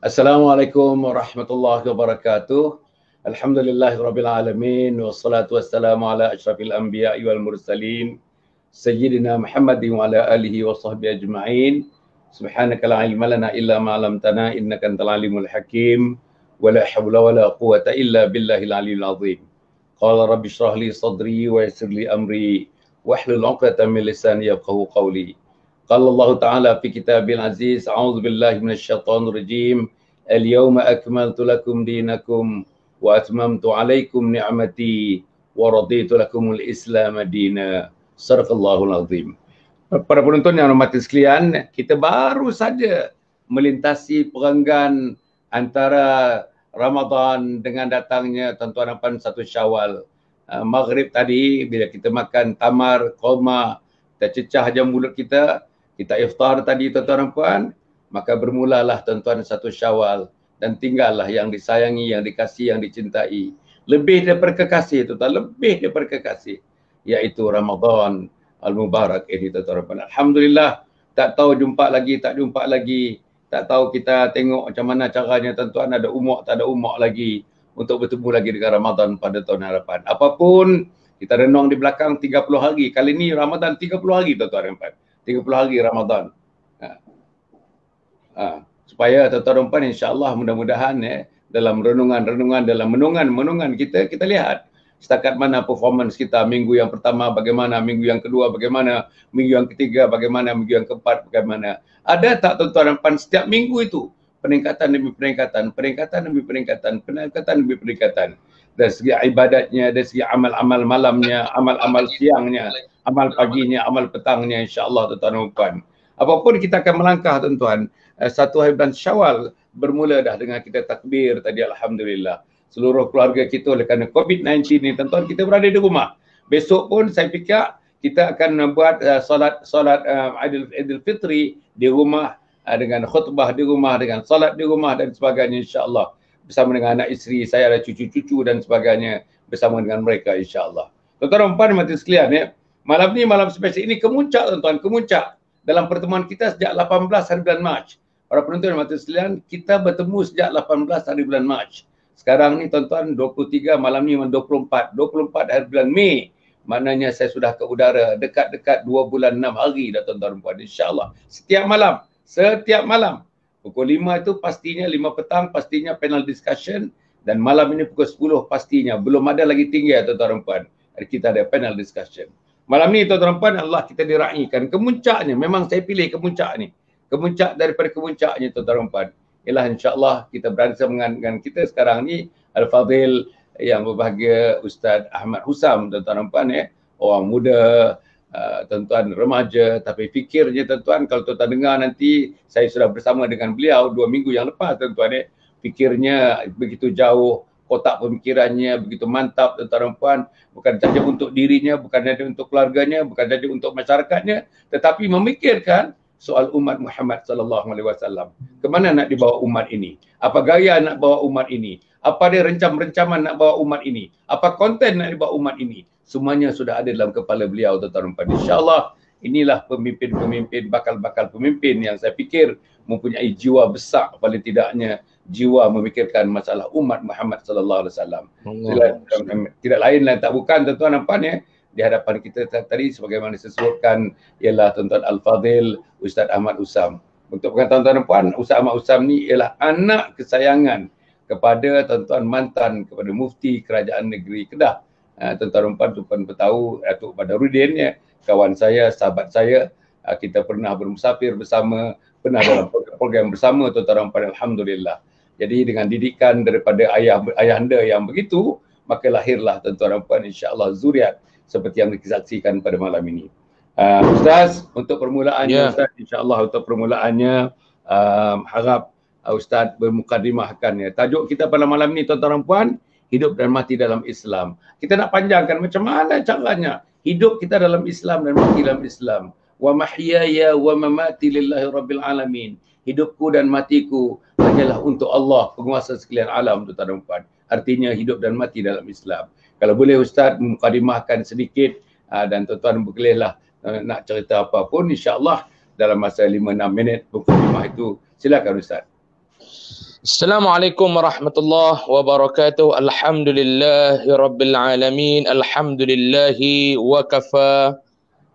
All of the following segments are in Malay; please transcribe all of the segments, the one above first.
Assalamualaikum warahmatullahi wabarakatuh. Alhamdulillahirabbil alamin wassalatu wassalamu ala asyrafil anbiya'i wal mursalin sayyidina Muhammadin wa ala alihi wa sahbihi ajma'in. Subhanaka la ilma lana illa ma 'allamtana innaka antal alimul hakim. Wa la haula wa la quwwata illa billahil aliyyil azim. Qala rabbi shrah li sadri wa yassir li amri wahlul 'uqdatam min lisani yafqahu qawli. Qala Allah Ta'ala fi kitabil aziz, a'udzu billahi minasyaitonir rajim. Al-yawma akmaltu lakum dinakum wa atmamtu 'alaikum ni'mati wa raditu lakumul Islam dina. Shadaqallahul azim. Para penonton yang hormati sekalian, kita baru saja melintasi perenggan antara Ramadan dengan datangnya tuan-tuan dan puan satu Syawal. Maghrib tadi bila kita makan tamar, qoma, kita cecah jam mulut kita iftar tadi tuan-tuan dan puan, maka bermulalah tuan-tuan satu Syawal dan tinggallah yang disayangi, yang dikasihi, yang dicintai. Lebih daripada kekasih tuan-tuan, lebih daripada kekasih, iaitu Ramadan Al-Mubarak ini tuan-tuan dan puan. Alhamdulillah, tak tahu jumpa lagi, tak jumpa lagi. Tak tahu kita tengok macam mana caranya tuan-tuan, ada umur, tak ada umur lagi untuk bertemu lagi dengan Ramadan pada tahun hadapan. Apapun, kita renung di belakang 30 hari. Kali ini Ramadan 30 hari tuan-tuan dan puan. 30 hari Ramadan. Supaya tuan-tuan dan puan insya-Allah mudah-mudahan dalam renungan-renungan, dalam menungan kita lihat setakat mana performance kita minggu yang pertama bagaimana, minggu yang kedua bagaimana, minggu yang ketiga bagaimana, minggu yang keempat bagaimana. Ada tak tuan-tuan dan puan setiap minggu itu peningkatan demi peningkatan, peningkatan demi peningkatan, peningkatan demi peningkatan. Dari segi ibadatnya, dari segi amal-amal malamnya, amal-amal siangnya, amal paginya, amal petangnya, insya-Allah tuan-tuan dan puan. Apapun kita akan melangkah tuan-tuan, satu hari bulan Syawal bermula dah dengan kita takbir tadi, alhamdulillah. Seluruh keluarga kita oleh kerana COVID-19 ni tuan-tuan, kita berada di rumah. Besok pun saya fikir kita akan buat solat Aidil Fitri di rumah, dengan khutbah di rumah, dengan solat di rumah dan sebagainya, insya-Allah. Bersama dengan anak isteri, saya ada cucu-cucu dan sebagainya bersama dengan mereka, insya-Allah. Tuan-tuan dan puan mati sekalian, malam ni malam spesial ini kemuncak tuan-tuan, kemuncak dalam pertemuan kita sejak 18 hari bulan Mac. Para penonton mati sekalian, kita bertemu sejak 18 hari bulan Mac. Sekarang ni tuan-tuan 23, malam ni 24 hari bulan Mei. Maknanya saya sudah ke udara dekat-dekat 2 bulan 6 hari dah tuan-tuan dan puan, insya-Allah. Setiap malam pukul 5 itu pastinya 5 petang pastinya panel discussion, dan malam ini pukul 10 pastinya belum ada lagi tinggal tuan-tuan dan puan. Kita ada panel discussion. Malam ni tuan-tuan dan puan, Allah kita diraihkan kemuncaknya. Memang saya pilih kemuncak ni. Kemuncak daripada kemuncaknya tuan-tuan dan puan. Ialah insya-Allah kita bersama dengan kita sekarang ni Al-Fadhil yang berbahagia Ustaz Ahmad Husam tuan-tuan dan puan, orang muda, tuan-tuan remaja, tapi fikirnya tuan-tuan, kalau tuan-tuan dengar nanti saya sudah bersama dengan beliau 2 minggu yang lepas tuan-tuan, fikirnya begitu jauh, kotak pemikirannya begitu mantap tuan-tuan dan puan, bukan saja untuk dirinya, bukan saja untuk keluarganya, bukan saja untuk masyarakatnya, tetapi memikirkan soal umat Muhammad sallallahu alaihi wasallam. Ke mana nak dibawa umat ini? Apa gaya nak bawa umat ini? Apa dia rencaman nak bawa umat ini? Apa konten nak dibawa umat ini? Semuanya sudah ada dalam kepala beliau tuan-tuan dan puan. Insya-Allah inilah pemimpin-pemimpin, bakal-bakal pemimpin yang saya fikir mempunyai jiwa besar, paling tidaknya jiwa memikirkan masalah umat Muhammad sallallahu alaihi wasallam. Tidak lain tak bukan tuan-tuan dan puan, di hadapan kita tadi sebagaimana disebutkan ialah tuan-tuan Al-Fadhil Ustaz Ahmad Husam. Untuk tuan-tuan dan puan, Ustaz Ahmad Husam ni ialah anak kesayangan kepada tuan-tuan mantan kepada Mufti Kerajaan Negeri Kedah. Tuan-tuan dan puan tahu Datuk Badarudin, kawan saya, sahabat saya, kita pernah bermusafir bersama, pernah dalam program bersama tuan-tuan dan puan, alhamdulillah. Jadi dengan didikan daripada ayahanda yang begitu, maka lahirlah tuan-tuan dan puan insya-Allah zuriat seperti yang disaksikan pada malam ini. Ustaz, untuk permulaannya Ustaz, insya-Allah untuk permulaannya harap Ustaz bermukadimahkan. Tajuk kita pada malam ini tuan-tuan dan puan, hidup dan mati dalam Islam. Kita nak panjangkan macam mana caranya hidup kita dalam Islam dan mati dalam Islam. Wa mahyaya wa mamati lillahi rabbil alamin. Hidupku dan matiku hanyalah untuk Allah, penguasa sekalian alam tuan-tuan dan puan. Artinya hidup dan mati dalam Islam. Kalau boleh Ustaz mukadimahkan sedikit, dan tuan-tuan bolehlah nak cerita apa pun, insya-Allah dalam masa 5-6 minit mukadimah itu. Silakan Ustaz. Assalamualaikum warahmatullahi wabarakatuh. Alhamdulillahi rabbil alamin. Alhamdulillahi wa kafa.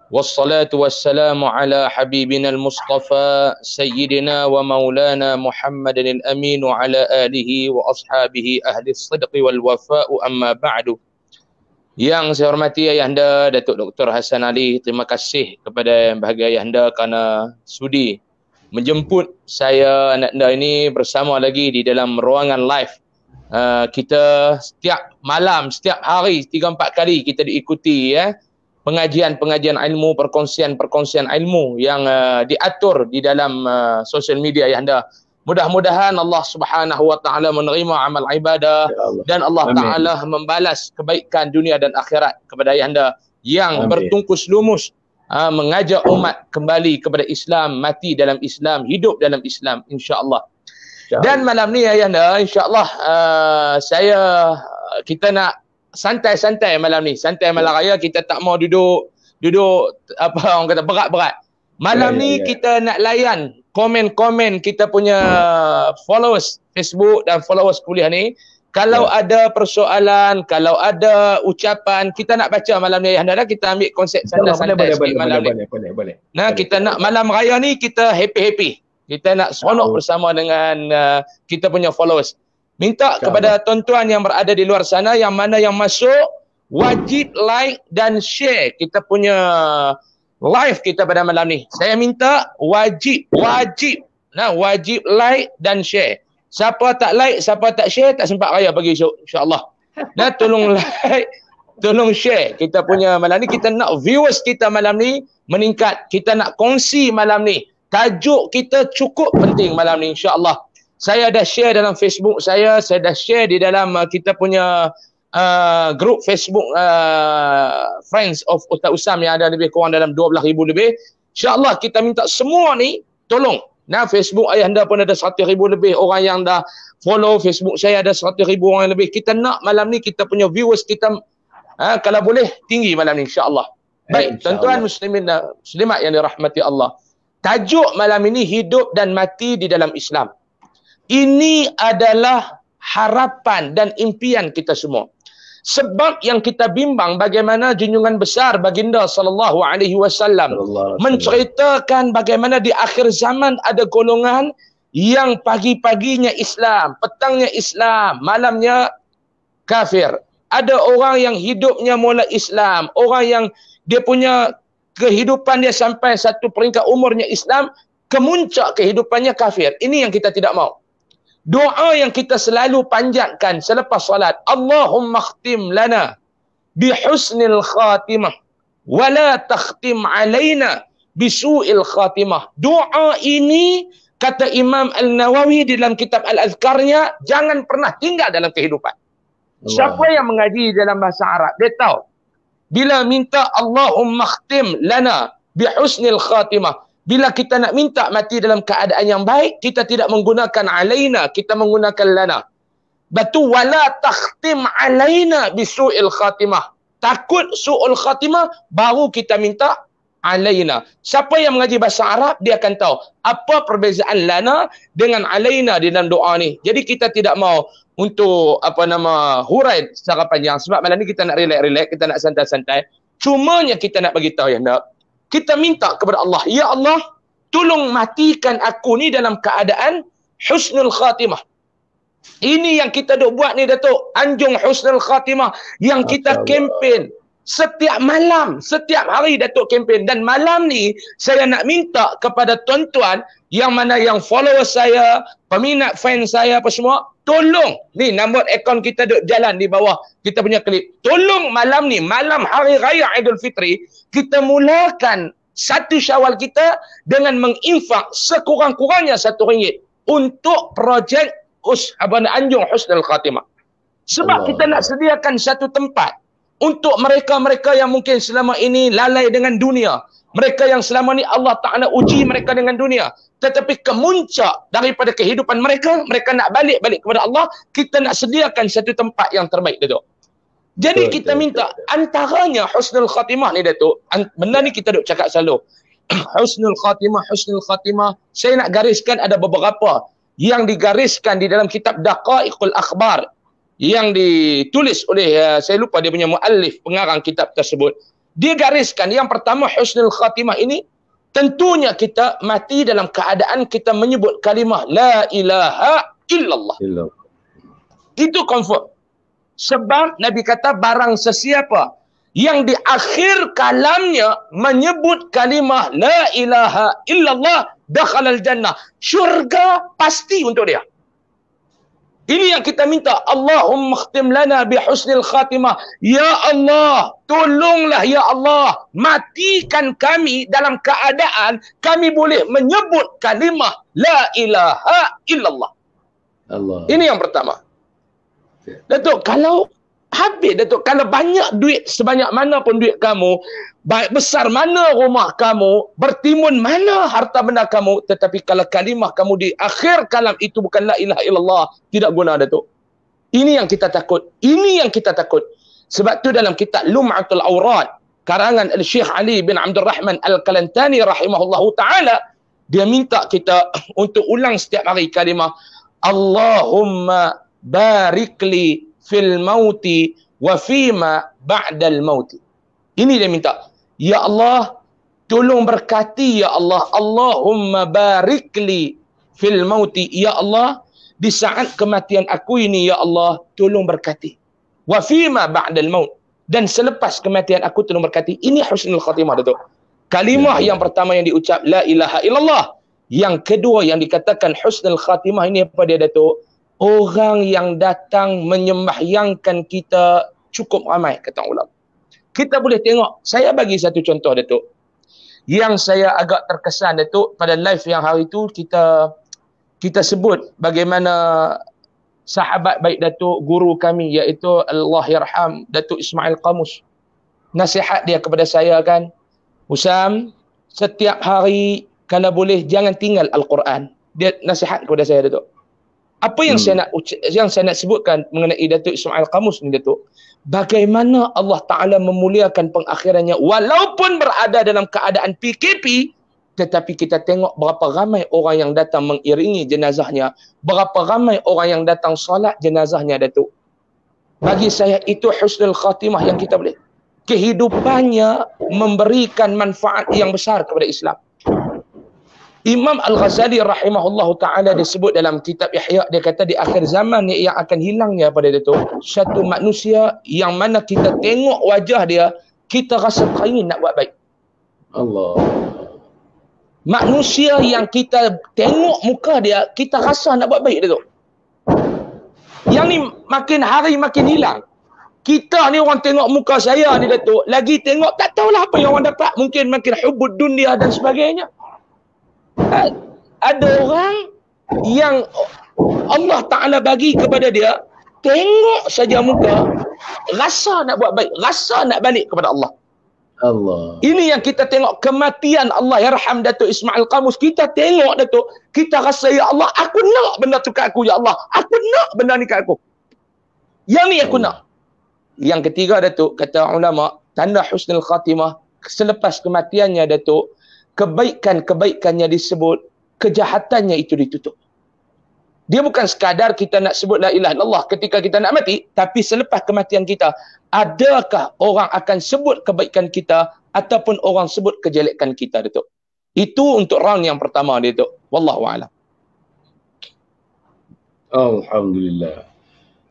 Wassalatu wassalamu ala habibina al-mustafa sayyidina wa maulana Muhammadin al-amin wa ala alihi wa ashabihi ahli as-sidqi wal wafa'u amma ba'du. Yang saya hormati Ayahanda Datuk Dr. Hassan Ali, terima kasih kepada yang bahagia Ayahanda kerana sudi menjemput saya anda ini bersama lagi di dalam ruangan live. Kita setiap malam, setiap hari 3-4 kali kita diikuti pengajian-pengajian ilmu, perkongsian-perkongsian ilmu yang diatur di dalam sosial media anda. Mudah-mudahan Allah Subhanahu wa taala menerima amal ibadah dan Allah Taala membalas kebaikan dunia dan akhirat kepada anda yang bertungkus lumus mengajak umat kembali kepada Islam, mati dalam Islam, hidup dalam Islam, insya-Allah. Dan malam ni ayahanda, insya-Allah kita nak santai-santai malam ni. Santai malam raya, kita tak mau duduk apa orang kata berat-berat. Malam ni kita nak layan komen-komen kita punya followers Facebook dan followers kuliah ni. Kalau ada persoalan, kalau ada ucapan, kita nak baca malam ni ayahanda. Kita ambil konsep santai-santai sikit malam ni. Boleh. Nah, kita nak malam raya ni kita happy-happy. Kita nak seronok bersama dengan kita punya followers. Minta kepada tuan-tuan yang berada di luar sana, yang mana yang masuk, wajib like dan share kita punya live kita pada malam ni. Saya minta wajib like dan share. Siapa tak like, siapa tak share, tak sempat raya pagi esok, insya-Allah. Nah, tolong like, tolong share kita punya malam ni. Kita nak viewers kita malam ni meningkat. Kita nak kongsi malam ni. Tajuk kita cukup penting malam ni, insya-Allah. Saya dah share dalam Facebook saya dah share di dalam kita punya grup Facebook Friends of Ustaz Usam yang ada lebih kurang dalam 12,000 lebih. InsyaAllah kita minta semua ni tolong. Nah, Facebook ayahanda pun ada 100,000 lebih orang yang dah follow Facebook saya, ada 100,000 orang yang lebih. Kita nak malam ni kita punya viewers kita kalau boleh tinggi malam ni, insya-Allah. Baik, tuan-tuan muslimin dan muslimat yang dirahmati Allah. Tajuk malam ini hidup dan mati di dalam Islam. Ini adalah harapan dan impian kita semua. Sebab yang kita bimbang bagaimana junjungan besar baginda sallallahu alaihi wasallam menceritakan bagaimana di akhir zaman ada golongan yang pagi-paginya Islam, petangnya Islam, malamnya kafir. Ada orang yang hidupnya mula Islam, orang yang dia punya kehidupan dia sampai satu peringkat umurnya Islam, kemuncak kehidupannya kafir. Ini yang kita tidak mahu. Doa yang kita selalu panjatkan selepas salat, Allahumma khtim lana bihusnil khatimah wa la takhtim alaina bisu'il khatimah. Doa ini kata Imam Al-Nawawi dalam kitab Al-Azkarnya jangan pernah tinggal dalam kehidupan. Siapa yang mengaji dalam bahasa Arab dia tahu bila minta Allahumma khtim lana bihusnil khatimah, bila kita nak minta mati dalam keadaan yang baik, kita tidak menggunakan alaina, kita menggunakan lana. Batu wala takhtim alaina bisu'il khatimah. Takut su'ul khatimah, baru kita minta alaina. Siapa yang mengaji bahasa Arab, dia akan tahu apa perbezaan lana dengan alaina di dalam doa ni. Jadi kita tidak mau untuk hurai secara panjang. Sebab malam ni kita nak relax, kita nak santai-santai. Cumanya kita nak bagi tahu kita minta kepada Allah, ya Allah, tolong matikan aku ni dalam keadaan husnul khatimah. Ini yang kita duk buat ni Datuk, anjung husnul khatimah yang kita kempen setiap malam, setiap hari Datuk kempen. Dan malam ni saya nak minta kepada tuan-tuan yang mana yang follower saya, peminat fans saya apa semua, tolong, ni nombor akaun kita duk jalan di bawah kita punya klip. Tolong malam ni, malam hari raya Aidul Fitri, kita mulakan 1 Syawal kita dengan menginfak sekurang-kurangnya RM1 untuk projek anjung husnul khatimah. Sebab kita nak sediakan satu tempat untuk mereka-mereka yang mungkin selama ini lalai dengan dunia. Mereka yang selama ni Allah Ta'ala uji mereka dengan dunia. Tetapi kemuncak daripada kehidupan mereka, mereka nak balik kepada Allah, kita nak sediakan satu tempat yang terbaik, Datuk. Jadi kita minta, antaranya husnul khatimah ni, Datuk. Benda ni kita duk cakap selalu. Husnul khatimah. Saya nak gariskan ada beberapa. yang digariskan di dalam kitab Daqaiqul Akhbar yang ditulis oleh saya lupa dia punya muallif pengarang kitab tersebut. Dia gariskan yang pertama husnul khatimah ini tentunya kita mati dalam keadaan kita menyebut kalimah la ilaha illallah. Itu confirm. Sebab Nabi kata barang sesiapa yang di akhir kalamnya menyebut kalimah la ilaha illallah dakhalal jannah. Syurga pasti untuk dia. Ini yang kita minta. Allahumma khtim lana bihusnil khatimah. Ya Allah, tolonglah ya Allah. Matikan kami dalam keadaan kami boleh menyebut kalimah la ilaha illallah. Allah. Ini yang pertama. Datuk, kalau habis Datuk, kalau banyak duit sebanyak mana pun duit kamu, baik besar mana rumah kamu, bertimun mana harta benda kamu, tetapi kalau kalimah kamu di akhir kalam itu bukan la ilaha illallah, tidak guna Datuk. Ini yang kita takut. Ini yang kita takut. Sebab tu dalam kitab Lum'atul Awrad karangan Al-Syekh Ali bin Abdul Rahman Al-Kalantani rahimahullahu ta'ala, dia minta kita untuk ulang setiap hari kalimah Allahumma barikli fil mauti wa fima ba'dal mauti. Ini dia minta. Ya Allah, tolong berkati ya Allah. Allahumma barikli fil mauti. Ya Allah, di saat kematian aku ini ya Allah, tolong berkati. Wa fima ba'dal maut. Dan selepas kematian aku tolong berkati. Ini husnul khatimah Datuk. Kalimah yang pertama yang diucap la ilaha illallah. Yang kedua yang dikatakan husnul khatimah ini apa dia Datuk? Orang yang datang menyembahyangkan kita cukup ramai, kata ulama. Kita boleh tengok, saya bagi satu contoh Datuk. Yang saya agak terkesan Datuk, pada live yang hari itu kita sebut bagaimana sahabat baik Datuk, guru kami iaitu Allahyarham Datuk Ismail Qamus. Nasihat dia kepada saya kan, Usam, setiap hari kalau boleh jangan tinggal Al-Quran. Dia nasihat kepada saya Datuk. Apa yang saya nak sebutkan mengenai Datuk Ismail Qamus ni Datuk, bagaimana Allah Ta'ala memuliakan pengakhirannya walaupun berada dalam keadaan PKP, tetapi kita tengok berapa ramai orang yang datang mengiringi jenazahnya, berapa ramai orang yang datang solat jenazahnya Datuk. Bagi saya itu husnul khatimah yang kita boleh. Kehidupannya memberikan manfaat yang besar kepada Islam. Imam Al-Ghazali rahimahullahu ta'ala disebut dalam kitab Ihya, dia kata di akhir zaman yang akan hilangnya pada dia tu satu manusia yang mana kita tengok wajah dia, kita rasa teringin nak buat baik. Allah. Manusia yang kita tengok muka dia, kita rasa nak buat baik dia tu. Yang ni makin hari makin hilang. Kita ni orang tengok muka saya ni Datuk, lagi tengok tak tahulah apa yang orang dapat, mungkin makin hubud dunia dan sebagainya. Ada orang yang Allah Ta'ala bagi kepada dia, tengok saja muka, rasa nak buat baik, rasa nak balik kepada Allah. Allah. Ini yang kita tengok kematian Allah yarham Datuk Ismail Qamus. Kita tengok Datuk, kita rasa ya Allah, aku nak benda tu kat aku ya Allah. Aku nak benda ni kat aku. Yang ni aku nak. Yang ketiga Datuk, kata ulama, tanda husnul khatimah selepas kematiannya Datuk, kebaikan-kebaikannya disebut, kejahatannya itu ditutup. Dia bukan sekadar kita nak sebut la ilaha illallah ketika kita nak mati, tapi selepas kematian kita, adakah orang akan sebut kebaikan kita ataupun orang sebut kejelekan kita, Datuk? Itu untuk round yang pertama, Datuk. Wallahu a'lam. Alhamdulillah.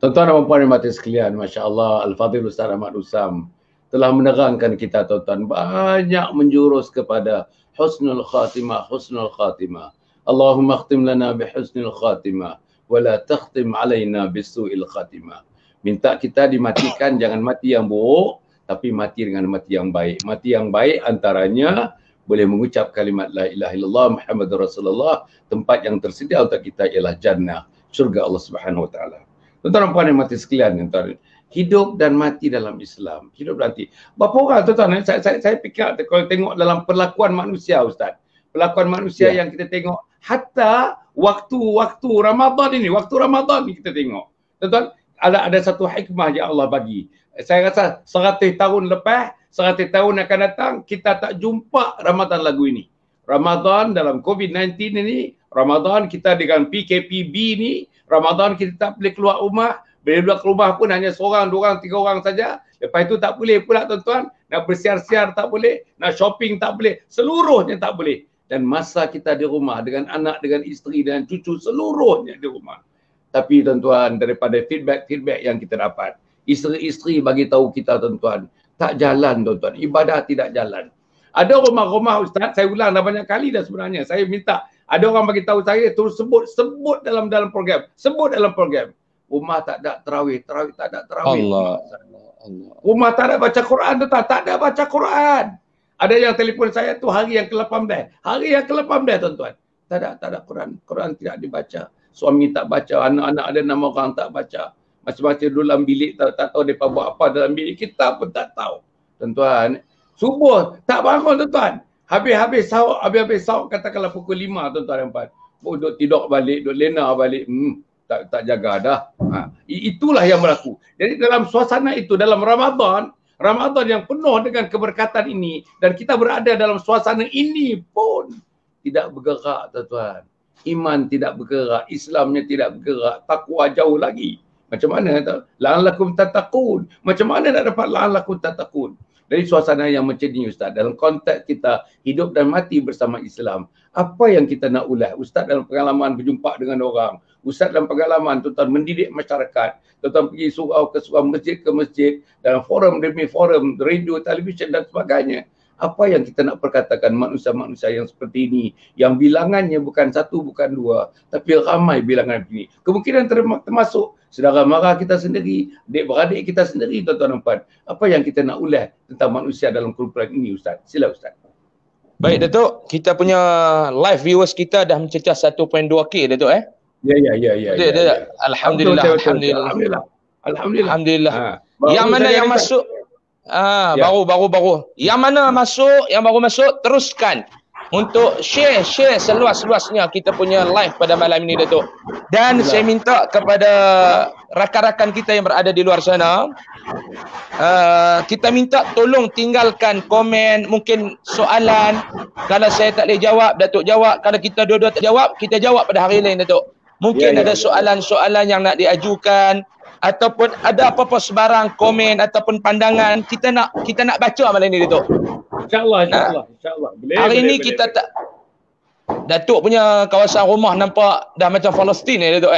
Tuan-tuan dan puan-puan mati sekalian, masya-Allah, Al-Fadhil Ustaz Ahmad Usam telah menerangkan kita tuan-tuan banyak menjurus kepada husnul khatimah, husnul khatimah. Allahumma khtim lana bi husnul khatimah wa la takhtim alaina bisu'il khatimah. Minta kita dimatikan, jangan mati yang buruk, tapi mati dengan mati yang baik. Mati yang baik antaranya boleh mengucap kalimat la ilaha illallah Muhammadur Rasulullah. Tempat yang tersedia untuk kita ialah jannah, syurga Allah Subhanahu wa taala. Tuan-tuan dan puan yang mati sekalian, tuan-tuan, hidup dan mati dalam Islam. Hidup dan mati. Berapa orang tuan-tuan, saya fikir kalau tengok dalam perlakuan manusia Ustaz. Perlakuan manusia yang kita tengok hatta waktu Ramadan ini, kita tengok. Tuan-tuan, ada satu hikmah yang Allah bagi. Saya rasa 100 tahun lepas, 100 tahun akan datang, kita tak jumpa Ramadan lagu ini. Ramadan dalam COVID-19 ini, Ramadan kita dengan PKPB ni, Ramadan kita tak boleh keluar rumah. Bila keluar rumah pun hanya seorang, dua orang, tiga orang saja. Lepas itu tak boleh pula tuan-tuan. Nak bersiar-siar tak boleh. Nak shopping tak boleh. Seluruhnya tak boleh. Dan masa kita di rumah dengan anak, dengan isteri, dengan cucu, seluruhnya di rumah. Tapi tuan-tuan, daripada feedback yang kita dapat, isteri-isteri bagi tahu kita tuan-tuan, tak jalan tuan-tuan. Ibadah tidak jalan. Ada rumah-rumah Ustaz, saya ulang dah banyak kali dah sebenarnya. Saya minta, ada orang bagi tahu saya, terus sebut dalam program. Sebut dalam program. Rumah tak ada tarawih, tak ada tarawih. Allah. Rumah tak ada baca Quran tu tak ada baca Quran. Ada yang telefon saya tu hari yang ke-18. Hari yang ke-18 tuan-tuan. Tak ada Quran. Quran tidak dibaca. Suami tak baca, anak-anak ada 6 orang tak baca. Macam-macam dalam bilik tak tahu mereka buat apa dalam bilik. Kita pun tak tahu. Tuan-tuan, subuh tak bangun tuan-tuan. Habis-habis sahur katakanlah pukul 5 tuan-tuan dan puan. Duduk tidur balik, duduk lena balik. Tak jaga dah. Itulah yang berlaku. Jadi dalam suasana itu, dalam Ramadan yang penuh dengan keberkatan ini, dan kita berada dalam suasana ini pun tidak bergerak tuan-tuan. Iman tidak bergerak, Islamnya tidak bergerak, takwa jauh lagi. Macam mana? La'allakum tattaqun. Macam mana nak dapat la'allakum tattaqun? Dari suasana yang macam ni Ustaz, dalam konteks kita hidup dan mati bersama Islam, apa yang kita nak ulas? Ustaz dalam pengalaman berjumpa dengan orang, Ustaz dalam pengalaman tuan-tuan mendidik masyarakat, tuan-tuan pergi surau ke surau, masjid ke masjid, dalam forum demi forum, radio, televisyen dan sebagainya. Apa yang kita nak perkatakan manusia-manusia yang seperti ini, yang bilangannya bukan satu, bukan dua, tapi ramai bilangan ini. Kemungkinan termasuk saudara mara kita sendiri, adik-beradik kita sendiri, tuan-tuan dan puan. Apa yang kita nak ulas tentang manusia dalam kumpulan ini Ustaz? Sila Ustaz. Baik Datuk, kita punya live viewers kita dah mencecah 1.2K Datuk Ya. Alhamdulillah. Yang mana yang masuk baru. Yang mana yang baru masuk, teruskan untuk share seluas-luasnya kita punya live pada malam ini Datuk. Dan saya minta kepada rakan-rakan kita yang berada di luar sana, kita minta tolong tinggalkan komen, mungkin soalan. Kalau saya tak boleh jawab, Datuk jawab. Kalau kita dua-dua tak jawab, kita jawab pada hari lain Datuk. Mungkin ada soalan-soalan yang nak diajukan, ataupun ada apa-apa sebarang komen ataupun pandangan, kita nak baca malam ini Datuk. InsyaAllah. Hari ini kita tak, Datuk punya kawasan rumah nampak dah macam Palestin Datuk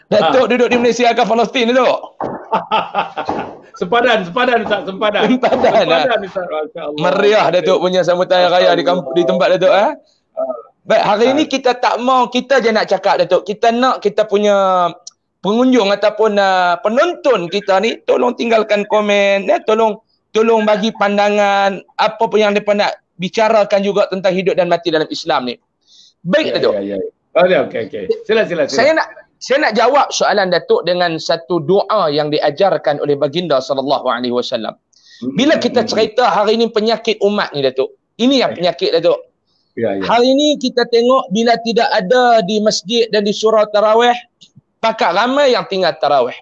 Datuk duduk di Malaysia ke Palestin Datuk? Sempadan Ustaz, sempadan Ustaz. Meriah Datuk punya sambutan raya di tempat Datuk Baik, hari ini kita tak mau, kita je nak cakap Datuk. Kita nak kita punya pengunjung ataupun penonton kita ni tolong tinggalkan komen, tolong bagi pandangan apa pun yang mereka nak bicarakan juga tentang hidup dan mati dalam Islam ni. Baik Datuk. Okey. Sila. Saya nak jawab soalan Datuk dengan satu doa yang diajarkan oleh baginda sallallahu alaihi wasallam. Bila kita cerita hari ini penyakit umat ni Datuk. Ini yang penyakit Datuk. Hari ini kita tengok bila tidak ada di masjid dan di surau tarawih, maka ramai yang tinggal tarawih.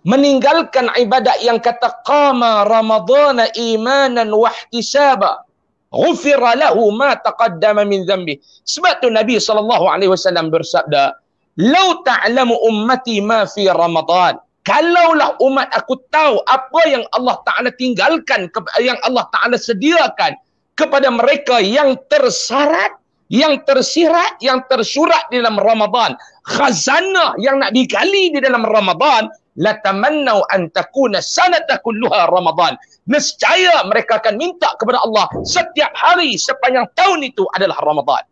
Meninggalkan ibadat yang kata qama ramadhana imanan wa ihtisaba, ghufira lahu ma taqaddama min dhanbi. Sebab tu Nabi SAW bersabda, "Lau ta'lamu ummati ma fi Ramadan." Kalaulah umat aku tahu apa yang Allah Ta'ala tinggalkan, yang Allah Ta'ala sediakan kepada mereka yang tersarat, yang tersirat, yang tersurat di dalam Ramadan, khazanah yang nak digali di dalam Ramadan, la tamannau an takuna sanata kulluha Ramadan. Nescaya mereka akan minta kepada Allah setiap hari sepanjang tahun itu adalah Ramadan.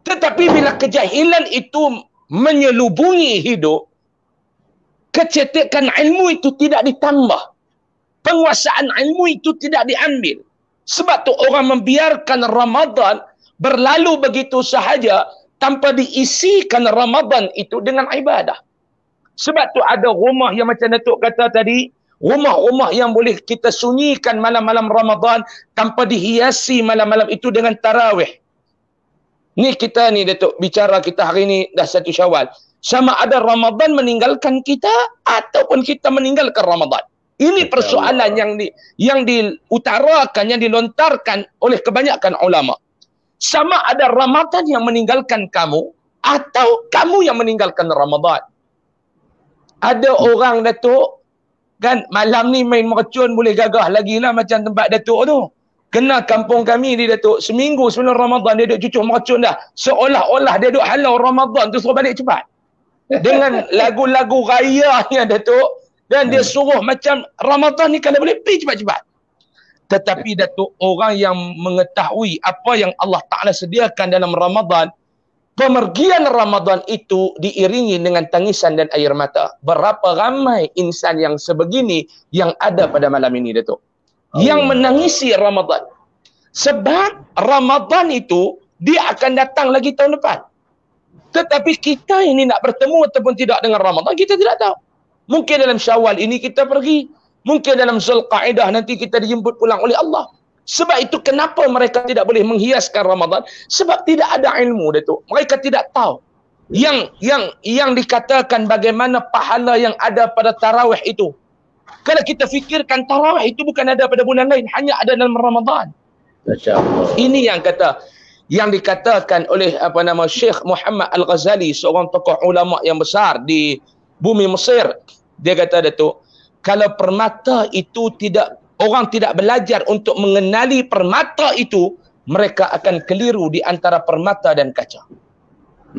Tetapi bila kejahilan itu menyelubungi hidup, kecetakan ilmu itu tidak ditambah, penguasaan ilmu itu tidak diambil. Sebab tu orang membiarkan Ramadan berlalu begitu sahaja tanpa diisikan Ramadan itu dengan ibadah. Sebab tu ada rumah yang macam Datuk kata tadi, rumah-rumah yang boleh kita sunyikan malam-malam Ramadan tanpa dihiasi malam-malam itu dengan tarawih. Ni kita ni Datuk bicara kita hari ni dah 1 Syawal. Sama ada Ramadan meninggalkan kita ataupun kita meninggalkan Ramadan. Ini persoalan yang diutarakan, yang dilontarkan oleh kebanyakan ulama. Sama ada Ramadan yang meninggalkan kamu atau kamu yang meninggalkan Ramadan. Ada orang Datuk kan malam ni main mercun boleh gagah lagi lah macam tempat Datuk tu. Kena kampung kami ni Datuk, seminggu sebelum Ramadan dia duk cucuk mercun dah. Seolah-olah dia duk halau Ramadan tu suruh balik cepat. Dengan lagu-lagu rayanya Datuk. Dan dia suruh macam Ramadan ni kalau boleh pergi cepat-cepat. Tetapi Datuk, orang yang mengetahui apa yang Allah Ta'ala sediakan dalam Ramadan, pemergian Ramadan itu diiringi dengan tangisan dan air mata. Berapa ramai insan yang sebegini yang ada pada malam ini Datuk. Yang menangisi Ramadan. Sebab Ramadan itu, dia akan datang lagi tahun depan. Tetapi kita ini nak bertemu ataupun tidak dengan Ramadan, kita tidak tahu. Mungkin dalam Syawal ini kita pergi. Mungkin dalam Zulqa'dah nanti kita dijemput pulang oleh Allah. Sebab itu kenapa mereka tidak boleh menghiaskan Ramadan? Sebab tidak ada ilmu, Datuk. Mereka tidak tahu. Yang dikatakan bagaimana pahala yang ada pada tarawih itu. Kalau kita fikirkan tarawih itu bukan ada pada bulan lain. Hanya ada dalam Ramadan. Ini yang dikatakan oleh Syekh Muhammad Al-Ghazali, seorang tokoh ulama yang besar di bumi Mesir. Dia kata Datuk, kalau permata itu orang tidak belajar untuk mengenali permata itu, mereka akan keliru di antara permata dan kaca.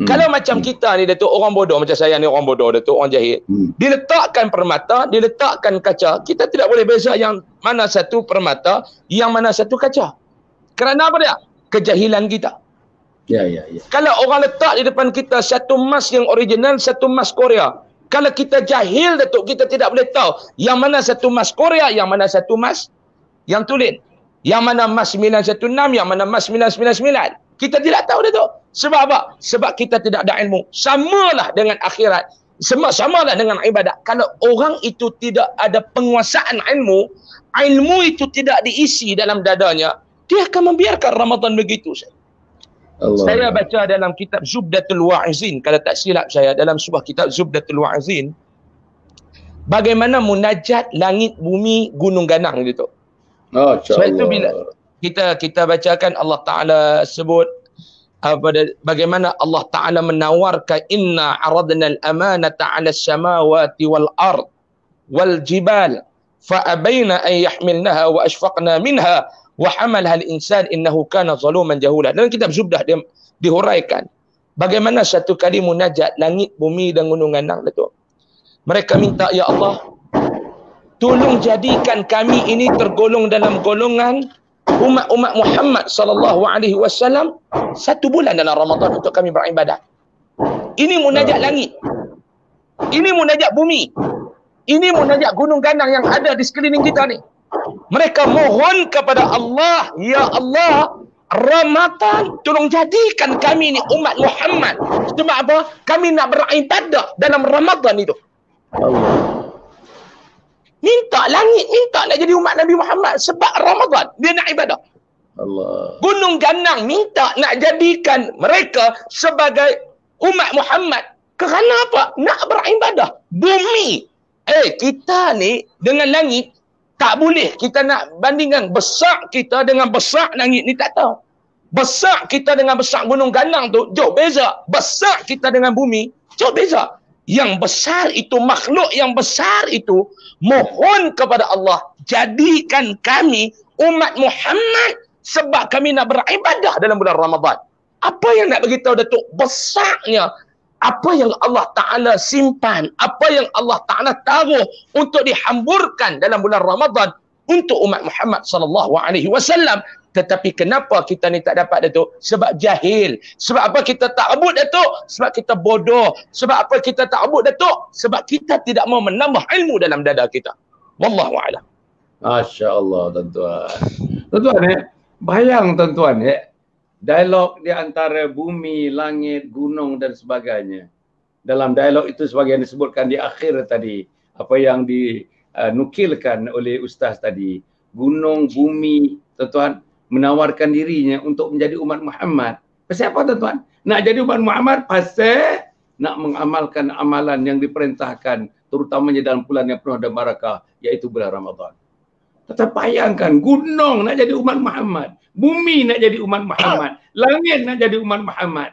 Kalau macam kita ni Datuk, orang bodoh macam saya ni, orang bodoh Datuk, orang jahil. Diletakkan permata, diletakkan kaca, kita tidak boleh beza yang mana satu permata, yang mana satu kaca. Kerana apa dia? Kejahilan kita. Ya. Kalau orang letak di depan kita satu emas yang original, satu emas Korea. Kalau kita jahil Datuk, kita tidak boleh tahu yang mana satu emas Korea, yang mana satu emas yang tulen. Yang mana emas 916, yang mana emas 999. Kita tidak tahu Datuk. Sebab apa? Sebab kita tidak ada ilmu. Samalah dengan akhirat. Samalah dengan ibadat. Kalau orang itu tidak ada penguasaan ilmu, ilmu itu tidak diisi dalam dadanya, dia akan membiarkan Ramadan begitu saja. Saya baca dalam kitab Zubdatul Wa'izin, kalau tak silap saya, dalam sebuah kitab Zubdatul Wa'izin, bagaimana munajat langit, bumi, gunung ganang gitu. Sebab itu bila kita bacakan Allah Ta'ala sebut bagaimana Allah Ta'ala menawarkan inna aradna al-amanata 'ala as-samawati wal ard wal jibal fa abaina an yahmilnaha wa ashfaqna minha wa hamalha al-insan innahu kana zaluman jahula. Dalam kitab Zubdah dia dihuraikan bagaimana satu kali munajat langit, bumi dan gunung ganang Datuk. Mereka minta, ya Allah, tolong jadikan kami ini tergolong dalam golongan umat-umat Muhammad sallallahu alaihi wasallam 1 bulan dalam Ramadan untuk kami beribadat. Ini munajat langit. Ini munajat bumi. Ini munajat gunung ganang yang ada di sekeliling kita ni. Mereka mohon kepada Allah, ya Allah, Ramadan tolong jadikan kami ni umat Muhammad. Sebab apa? Kami nak beribadah dalam Ramadan itu. Minta langit, minta nak jadi umat Nabi Muhammad sebab Ramadan dia nak ibadah. Gunung ganang minta nak jadikan mereka sebagai umat Muhammad. Kerana apa? Nak beribadah. Bumi. Kita ni dengan langit tak boleh kita nak bandingkan besar kita dengan besar langit ni, tak tahu. Besar kita dengan besar gunung ganang tu jauh beza. Besar kita dengan bumi jauh beza. Yang besar itu, makhluk yang besar itu mohon kepada Allah, jadikan kami umat Muhammad sebab kami nak beribadah dalam bulan Ramadan. Apa yang nak beritahu Datuk? Besarnya apa yang Allah Ta'ala simpan, apa yang Allah Ta'ala taruh untuk dihamburkan dalam bulan Ramadan untuk umat Muhammad sallallahu alaihi wasallam. Tetapi kenapa kita ni tak dapat Datuk? Sebab jahil. Sebab apa kita tak rebut Datuk? Sebab kita bodoh. Sebab apa kita tak rebut Datuk? Sebab kita tidak mau menambah ilmu dalam dada kita. Wallahu a'lam. Masya-Allah tuan-tuan. Tuan-tuan bayang tuan-tuan dialog di antara bumi, langit, gunung dan sebagainya. Dalam dialog itu sebagai yang disebutkan di akhir tadi, apa yang dinukilkan oleh ustaz tadi, gunung, bumi, tuan-tuan, menawarkan dirinya untuk menjadi umat Muhammad. Pasal apa tuan-tuan? Nak jadi umat Muhammad pasal nak mengamalkan amalan yang diperintahkan terutamanya dalam bulan yang penuh dan barakah, iaitu bulan Ramadan. Tetapi bayangkan, gunung nak jadi umat Muhammad, bumi nak jadi umat Muhammad, langit nak jadi umat Muhammad.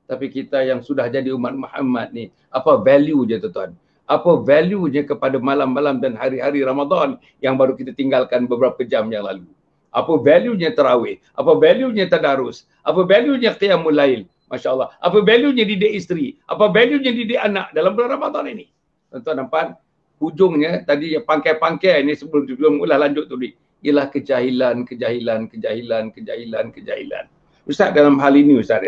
Tapi kita yang sudah jadi umat Muhammad ni, apa value je tuan-tuan? Apa value-nya kepada malam-malam dan hari-hari Ramadan yang baru kita tinggalkan beberapa jam yang lalu? Apa value-nya tarawih? Apa value-nya tadarus? Apa value-nya qiyamul lail? Masya Allah. Apa value-nya didik isteri? Apa value-nya didik anak dalam bulan Ramadan ini? Tuan-tuan nampak? Hujungnya tadi pangkai-pangkai ni sebelum ulah lanjut tu ialah kejahilan. Ustaz, dalam hal ini Ustaz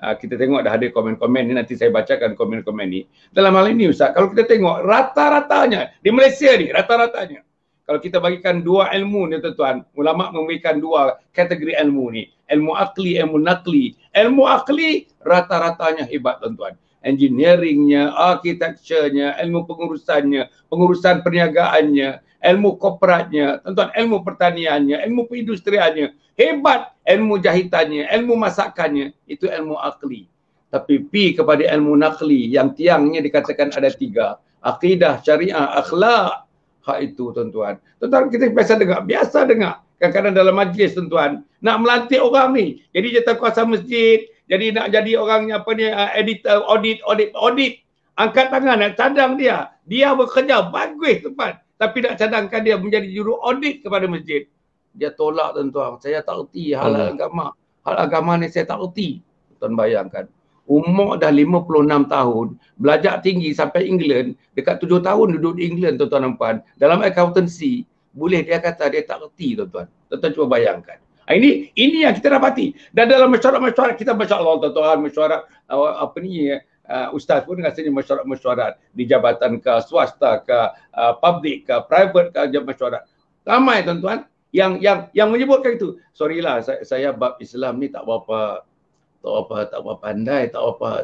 kita tengok dah ada komen-komen ni, nanti saya bacakan komen-komen ni. Dalam hal ini Ustaz, kalau kita tengok rata-ratanya di Malaysia ni, rata-ratanya kalau kita bagikan dua ilmu ni tuan-tuan, ulama memberikan dua kategori ilmu ni, ilmu akli, ilmu nakli. Ilmu akli rata-ratanya hebat tuan-tuan. Engineeringnya, architecture-nya, ilmu pengurusannya, pengurusan perniagaannya, ilmu korporatnya, tuan-tuan, ilmu pertaniannya, ilmu perindustriannya, hebat. Ilmu jahitannya, ilmu masakannya, itu ilmu akli. Tapi pi kepada ilmu nakli yang tiangnya dikatakan ada 3. Akidah, syariah, akhlak. Hak itu tuan-tuan. Tuan-tuan, kita biasa dengar. Kadang-kadang dalam majlis tuan-tuan, nak melantik orang ni. Jadi dia kuasa masjid, jadi nak jadi orangnya apa ni, editor, audit. Angkat tangan, nak cadang dia. Dia bekerja bagus tuan. Tapi nak cadangkan dia menjadi juru audit kepada masjid. Dia tolak tuan-tuan. Saya tak erti hal agama. Hal agama ni saya tak erti. Tuan bayangkan. Umur dah 56 tahun. Belajar tinggi sampai England. Dekat 7 tahun duduk di England tuan-tuan dan puan. Dalam accountancy. Boleh dia kata dia tak erti tuan-tuan. Tuan-tuan cuba bayangkan. Ini yang kita dapati. Dan dalam mesyuarat-mesyuarat kita, Masya Allah tuan-tuan, mesyuarat Ustaz pun rasanya mesyuarat di jabatan ke, swasta ke, public ke, private ke, mesyuarat. Ramai tuan-tuan yang menyebutkan itu. Sorry lah, saya bab Islam ni tak berapa pandai,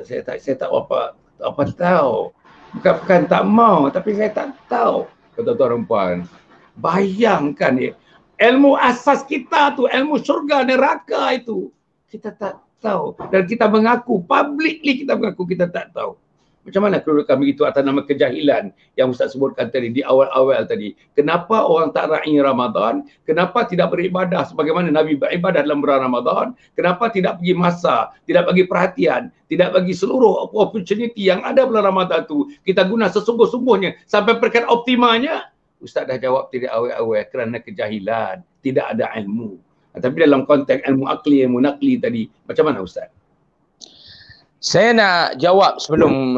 saya tak berapa tahu. Bukan tak mau, tapi saya tak tahu. Tuan-tuan puan, bayangkan ya, ilmu asas kita tu, ilmu syurga neraka itu kita tak tahu, dan kita mengaku publicly, kita mengaku kita tak tahu. Macam mana kedudukan begitu atas nama kejahilan yang Ustaz sebutkan tadi di awal-awal tadi? Kenapa orang tak raih Ramadan? Kenapa tidak beribadah sebagaimana Nabi beribadah dalam bulan Ramadan? Kenapa tidak bagi masa, tidak bagi perhatian, tidak bagi seluruh opportunity yang ada bulan Ramadan tu kita guna sesungguh-sungguhnya sampai perkara optimalnya? Ustaz dah jawab tidak awal-awal, kerana kejahilan, tidak ada ilmu. Tapi dalam konteks ilmu akli, ilmu nakli tadi, macam mana Ustaz? Saya nak jawab sebelum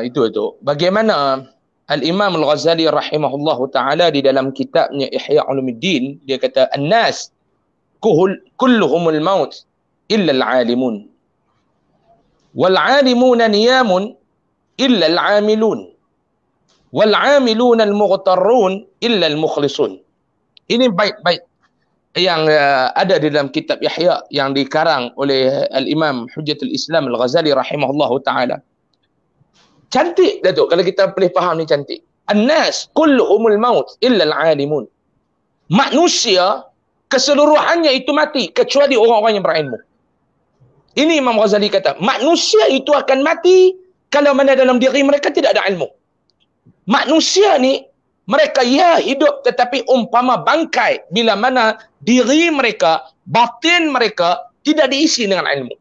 itu. Bagaimana Al-Imam Al-Ghazali rahimahullahu ta'ala di dalam kitabnya Ihya Ulumuddin, dia kata, An-nas kulluhumul maut illa al-alimun. Wal-alimuna niyamun illa al-amilun. Wal-amiluna al-mughtarrun illa al-mukhlisun. Ini baik-baik yang ada di dalam kitab Yahya yang dikarang oleh Al-Imam Hujjatul Islam Al-Ghazali rahimahullahu ta'ala. Cantik Datuk, kalau kita boleh faham ni cantik. An-nas kulluhumul maut illa al-alimun. Manusia keseluruhannya itu mati kecuali orang-orang yang berilmu. Ini Imam Ghazali kata, manusia itu akan mati kalau mana dalam diri mereka tidak ada ilmu. Manusia ni mereka hidup tetapi umpama bangkai bila mana diri mereka, batin mereka tidak diisi dengan ilmu.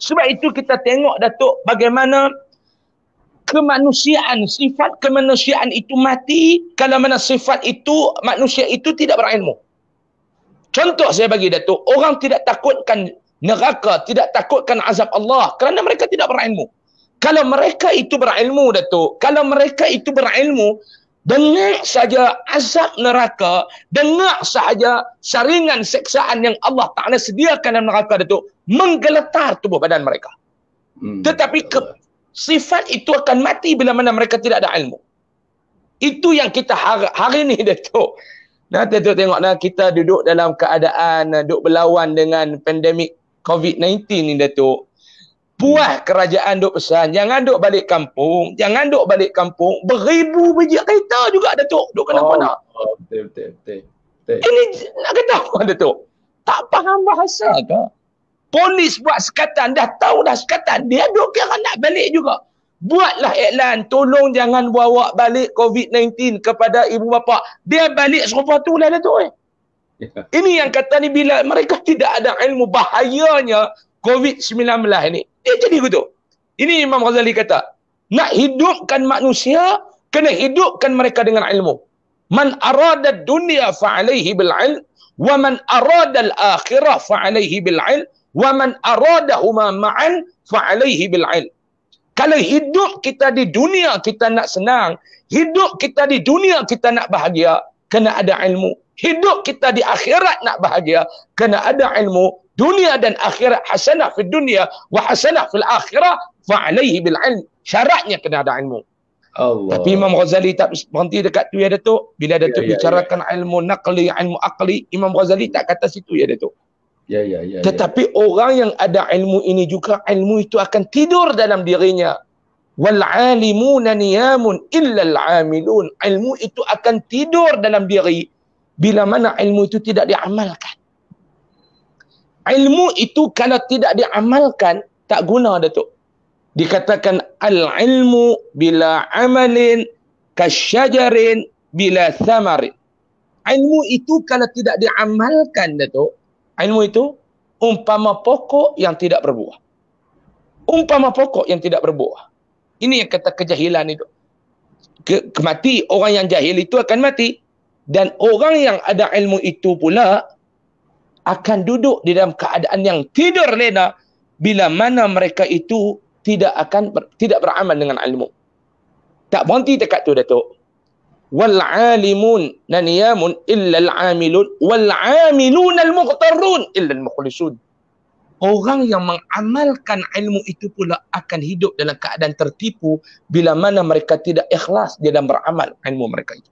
Sebab itu kita tengok Datuk bagaimana kemanusiaan, sifat kemanusiaan itu mati kalau mana sifat itu, manusia itu tidak berilmu. Contoh saya bagi Datuk, orang tidak takutkan neraka, tidak takutkan azab Allah kerana mereka tidak berilmu. Kalau mereka itu berilmu Datuk, kalau mereka itu berilmu, dengar saja azab neraka, dengar saja saringan seksaan yang Allah Ta'ala sediakan dalam neraka Datuk, menggeletar tubuh badan mereka. Tetapi sifat itu akan mati bila mana mereka tidak ada ilmu. Itu yang kita hari ni Datuk. Nah, Datuk tengok kita duduk dalam keadaan duduk berlawan dengan pandemik COVID-19 ni Datuk. Puas kerajaan duk pesan, jangan duk balik kampung, beribu biji kereta juga Datuk, duk kena mana. Betul. Ini nak kata apa Datuk? Tak faham bahasa ke? Polis buat sekatan, dah tahu dah sekatan, dia duk kira nak balik juga. Buatlah iklan, tolong jangan bawa balik COVID-19 kepada ibu bapa. Dia balik serupa tu lah Datuk. Ini yang kata ni, bila mereka tidak ada ilmu bahayanya COVID-19 ni, dia jadi gitu. Ini Imam Ghazali kata, nak hidupkan manusia, kena hidupkan mereka dengan ilmu. Man arada dunya fa'alaihi bil ilm, wa man arada al-akhirah fa'alaihi bil ilm, wa man aradahuma ma'an fa'alaihi bil ilm. Kalau hidup kita di dunia kita nak senang, hidup kita di dunia kita nak bahagia, kena ada ilmu. Hidup kita di akhirat nak bahagia, kena ada ilmu. Dunia dan akhirat, hasanah fid dunia wa hasanah fil akhirah fa'alaihi bil ilm. Syaratnya kena ada ilmu. Allah. Tapi Imam Ghazali tak berhenti dekat tu ya Datuk. Bila Datuk bicarakan ilmu naqli, ilmu aqli, Imam Ghazali tak kata situ ya Datuk. Tetapi orang yang ada ilmu ini juga, ilmu itu akan tidur dalam dirinya. Wal alimuna niyamun illa al amilun. Ilmu itu akan tidur dalam diri bila mana ilmu itu tidak diamalkan. Ilmu itu kalau tidak diamalkan tak guna Datuk. Dikatakan al-ilmu bila amalin kasyajarin bila thamarin. Ilmu itu kalau tidak diamalkan Datuk, ilmu itu umpama pokok yang tidak berbuah. Umpama pokok yang tidak berbuah. Ini yang kata kejahilan itu. Mati, orang yang jahil itu akan mati. Dan orang yang ada ilmu itu pula akan duduk di dalam keadaan yang tidur lena bila mana mereka itu tidak beramal dengan ilmu. Tak berhenti dekat tu Datuk. Wal alimun niyamun illa al amilun wal amilun al mughtarun illa al mukhlisun. Orang yang mengamalkan ilmu itu pula akan hidup dalam keadaan tertipu bila mana mereka tidak ikhlas di dalam beramal ilmu mereka itu.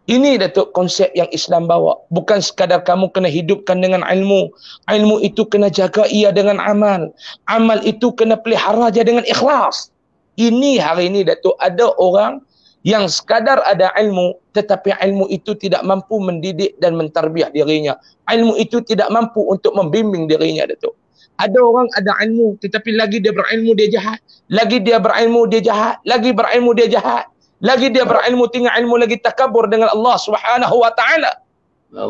Ini Datuk konsep yang Islam bawa. Bukan sekadar kamu kena hidupkan dengan ilmu. Ilmu itu kena jaga ia dengan amal. Amal itu kena pelihara dia dengan ikhlas. Ini hari ini Datuk ada orang yang sekadar ada ilmu tetapi ilmu itu tidak mampu mendidik dan mentarbiah dirinya. Ilmu itu tidak mampu untuk membimbing dirinya Datuk. Ada orang ada ilmu tetapi lagi dia berilmu dia jahat. Lagi dia berilmu dia jahat. Lagi berilmu dia jahat. Lagi dia berilmu tinggal ilmu lagi takabur dengan Allah Subhanahu wa taala.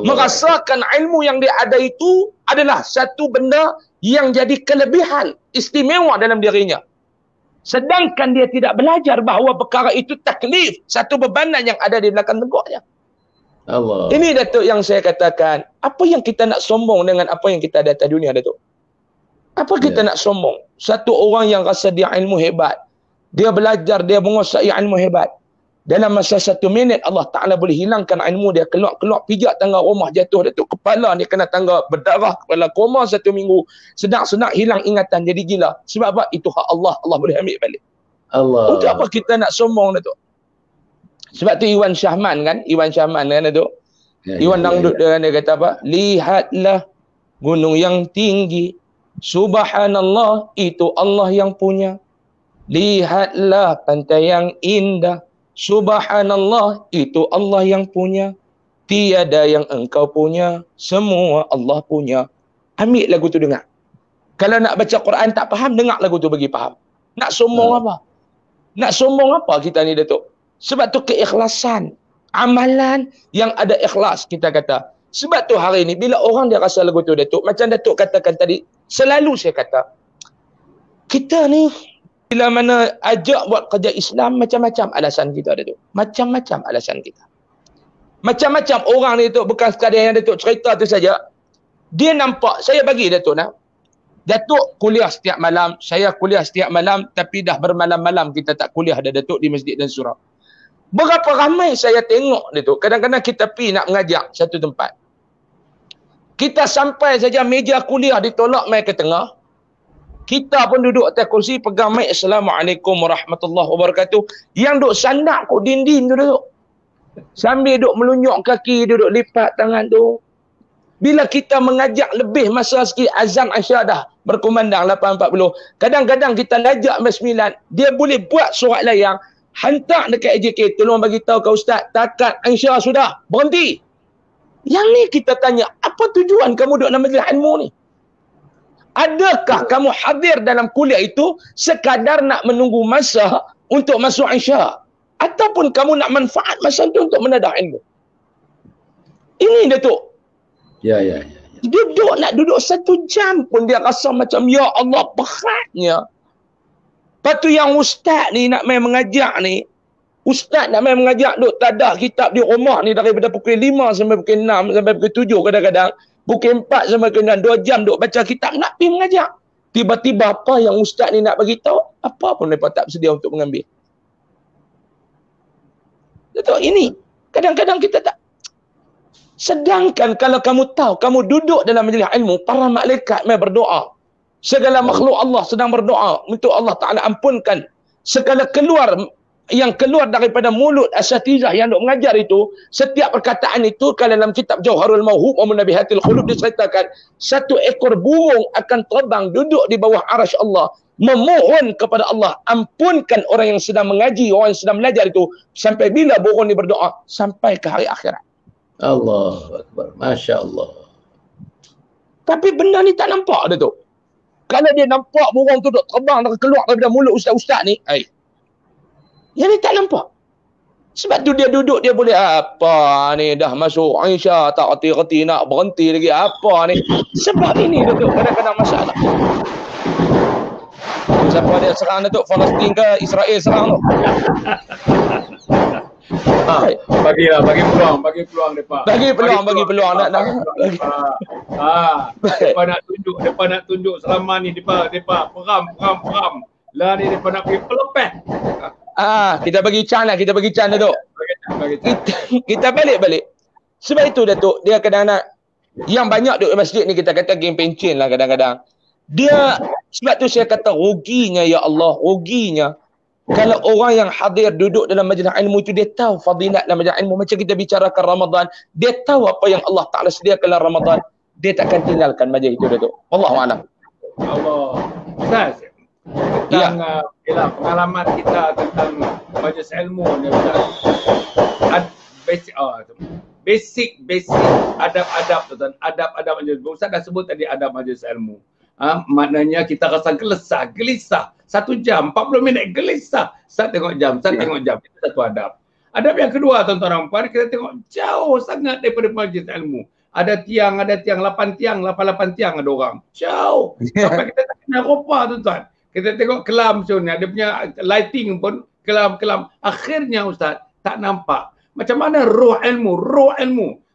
Merasakan ilmu yang dia ada itu adalah satu benda yang jadi kelebihan istimewa dalam dirinya. Sedangkan dia tidak belajar bahawa perkara itu taklif, satu bebanan yang ada di belakang teguknya. Allah. Ini Datuk yang saya katakan, apa yang kita nak sombong dengan apa yang kita ada atas dunia Datuk? Apa kita nak sombong? Satu orang yang rasa dia ilmu hebat, dia belajar, dia menguasai ilmu hebat. Dalam masa 1 minit Allah Ta'ala boleh hilangkan ilmu dia, keluar pijak tangga rumah jatuh Datuk, kepala dia kena tangga berdarah, kepala koma 1 minggu, sedang hilang ingatan, jadi gila. Sebab apa? Itu hak Allah, Allah boleh ambil balik. Allah. Untuk apa kita nak sombong Datuk? Sebab tu Iwan Syahman kan Datuk. Iwan dangdut dia kata apa? Lihatlah gunung yang tinggi, subhanallah, itu Allah yang punya. Lihatlah pantai yang indah, subhanallah, itu Allah yang punya. Tiada yang engkau punya, semua Allah punya. Ambil lagu tu dengar. Kalau nak baca Quran tak faham, dengar lagu tu bagi faham. Nak sombong apa? Nak sombong apa kita ni Datuk? Sebab tu keikhlasan. Amalan yang ada ikhlas kita kata. Sebab tu hari ni bila orang dia rasa lagu tu Datuk, macam Datuk katakan tadi, selalu saya kata, kita ni bila mana ajak buat kerja Islam, macam-macam alasan kita Datuk. Macam-macam alasan kita. Macam-macam orang ni Datuk, bukan sekadar yang Datuk cerita tu saja. Dia nampak, saya bagi Datuk nak. Datuk kuliah setiap malam, saya kuliah setiap malam, tapi dah bermalam-malam kita tak kuliah dah Datuk di masjid dan surau. Berapa ramai saya tengok Datuk, kadang-kadang kita pergi nak mengajak satu tempat. Kita sampai saja meja kuliah ditolak mai ke tengah. Kita pun duduk atas kursi pegang mic, Assalamualaikum warahmatullahi wabarakatuh. Yang duk sandak kat dinding tu Datuk. Sambil duk melunjuk kaki, duduk lipat tangan tu. Bila kita mengajak lebih masa sikit, azan Aisyah dah berkumandang 8.40. Kadang-kadang kita lajak jam 9, dia boleh buat surat layang, hantar dekat AJK, tolong bagi tahu ke Ustaz, takat Aisyah sudah, berhenti. Yang ni kita tanya, apa tujuan kamu duduk dalam majlis ilmu ni? Adakah kamu hadir dalam kuliah itu sekadar nak menunggu masa untuk masuk Isyak? Ataupun kamu nak manfaat masa itu untuk menadah ilmu? Ini Datuk. Ya. Nak duduk 1 jam pun dia rasa macam, ya Allah, beratnya. Lepas tu yang ustaz ni nak main mengajak ni, ustaz nak main mengajak duk tadah kitab di rumah ni daripada pukul 5 sampai pukul 6 sampai pukul 7 kadang-kadang. Pukul 4 sampai pukul 6, 2 jam duk baca kitab, nak pergi mengajak. Tiba-tiba apa yang ustaz ni nak bagi tahu, apa pun mereka tak bersedia untuk mengambil. Betul, ini kadang-kadang kita tak. Sedangkan kalau kamu tahu, kamu duduk dalam majlis ilmu, para malaikat mai berdoa. Segala makhluk Allah sedang berdoa untuk Allah Ta'ala ampunkan segala yang keluar daripada mulut asatizah yang duk mengajar itu. Setiap perkataan itu, kalau dalam kitab Jauharul Mauhub wa Munabihatil Qulub diceritakan, 1 ekor burung akan terbang duduk di bawah arasy Allah, memohon kepada Allah, ampunkan orang yang sedang mengaji, orang yang sedang belajar itu. Sampai bila burung ni berdoa? Sampai ke hari akhirat. Allahu Akbar. Masya Allah. Tapi benda ni tak nampak dia tu. Kalau dia nampak burung tu duk terbang keluar daripada mulut ustaz-ustaz ni, yang ni tak nampak. Sebab tu dia duduk, dia boleh apa ni, dah masuk Aisyah, tak reti-reti nak berhenti lagi apa ni. Sebab ini Datuk, kadang-kadang masalah. Siapa dia serang Datuk? Palestin ke Israel serang tu? Bagi peluang depa. Bagi peluang nak. Depa nak tunjuk selama ni depa peram. Lah ni depa nak pergi pelepeh. Kita bagi can Datuk. Kita balik. Sebab itu Datuk, dia kadang-kadang yang banyak duduk di masjid ni, kita kata geng pencen lah kadang-kadang. Dia, sebab tu saya kata ruginya, ya Allah, ruginya. Kalau orang yang hadir duduk dalam majlis ilmu itu, dia tahu fadilat dalam majlis ilmu. Macam kita bicarakan Ramadan, dia tahu apa yang Allah Ta'ala sediakan dalam Ramadan, dia takkan tinggalkan majlis itu Datuk. Wallahualam. Allah. Ustaz, tentang pengalaman kita tentang majlis ilmu ni basic adab-adab tuan, adab-adab majlis. Ustaz dah sebut tadi adab majlis ilmu. Maknanya kita rasa gelisah 1 jam 40 minit gelisah. Ustaz tengok jam, itu satu adab. Adab yang kedua tuan-tuan dan puan, kita tengok jauh sangat daripada majlis ilmu. Ada tiang 8 tiang ada orang. Jauh. Sampai kita tak kenal rupa tuan-tuan. Kita tengok kelam macam ni, ada punya lighting pun kelam. Akhirnya Ustaz tak nampak. Macam mana roh ilmu.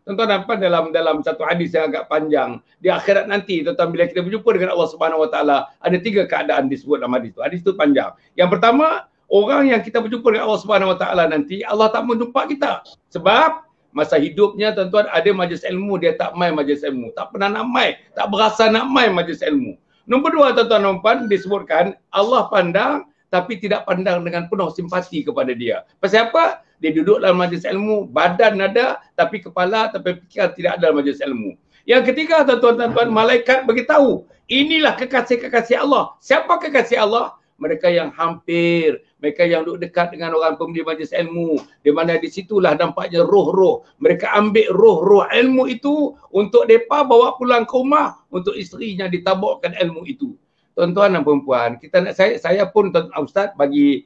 Tuan-tuan nampak dalam satu hadis yang agak panjang. Di akhirat nanti, tuan-tuan, bila kita berjumpa dengan Allah Subhanahu Wa Taala, ada 3 keadaan disebut dalam hadis itu. Hadis itu panjang. Yang pertama, orang yang kita berjumpa dengan Allah Subhanahu Wa Taala nanti, Allah tak menjumpa kita. Sebab masa hidupnya, tuan-tuan, ada majlis ilmu, dia tak mai majlis ilmu. Tak pernah nak mai, tak berasa nak mai majlis ilmu. Nombor 2, tuan-tuan dan puan, disebutkan Allah pandang tapi tidak pandang dengan penuh simpati kepada dia. Pasal apa? Dia duduk dalam majlis ilmu, badan ada tapi kepala tapi fikiran tidak ada dalam majlis ilmu. Yang ketiga, tuan-tuan dan puan, malaikat beritahu, inilah kekasih-kekasih Allah. Siapa kekasih Allah? Mereka yang hampir, mereka yang duduk dekat dengan orang pembeli majlis ilmu, di mana di situlah nampaknya roh-roh. Mereka ambil roh-roh ilmu itu untuk mereka bawa pulang ke rumah, untuk isterinya ditaburkan ilmu itu. Tuan-tuan dan perempuan, saya pun Ustaz bagi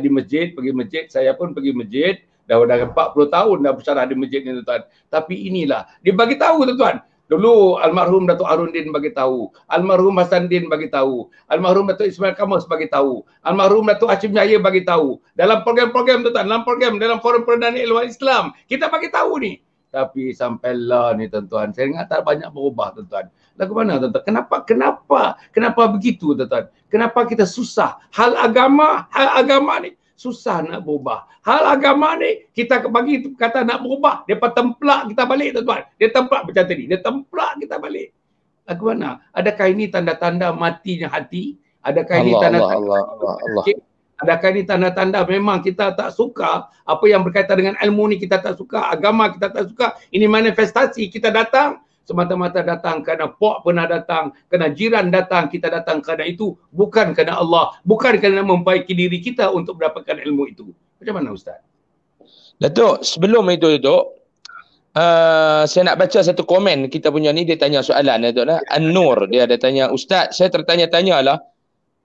di masjid, pergi masjid, saya pun pergi masjid dah 40 tahun dah bersyarah di masjid ni tuan-tuan. Tapi inilah dia bagi tahu tuan-tuan. Dulu almarhum Datuk Harundin bagi tahu, almarhum Hasan Din bagi tahu, almarhum Datuk Ismail Kamus bagi tahu, almarhum Datuk Hashim Yahya bagi tahu. Dalam program-program tuan-tuan, dalam forum Perdana Ilmuwan Islam, kita bagi tahu ni. Tapi sampailah ni tuan-tuan, saya ingat tak banyak berubah tuan-tuan. Lagu mana tuan-tuan? Kenapa begitu tuan-tuan? Kenapa kita susah? Hal agama ni susah nak berubah. Hal agama ni kita bagi kata nak berubah, depa templak kita balik tuan-tuan. Dia templak macam tadi, dia templak kita balik. Lagu mana? Adakah ini tanda-tanda matinya hati? Adakah ini tanda-tanda adakah ini tanda-tanda memang kita tak suka apa yang berkaitan dengan ilmu ni, kita tak suka, agama kita tak suka. Ini manifestasi kita datang semata-mata datang kerana puak pernah datang, kerana jiran datang, kita datang kerana itu, bukan kerana Allah, bukan kerana membaiki diri kita untuk mendapatkan ilmu itu. Macam mana Ustaz? Datuk, sebelum itu Datuk, Saya nak baca satu komen kita punya ni, dia tanya soalan Datuk lah. An-Nur dia ada tanya, Ustaz, saya tertanya-tanya lah,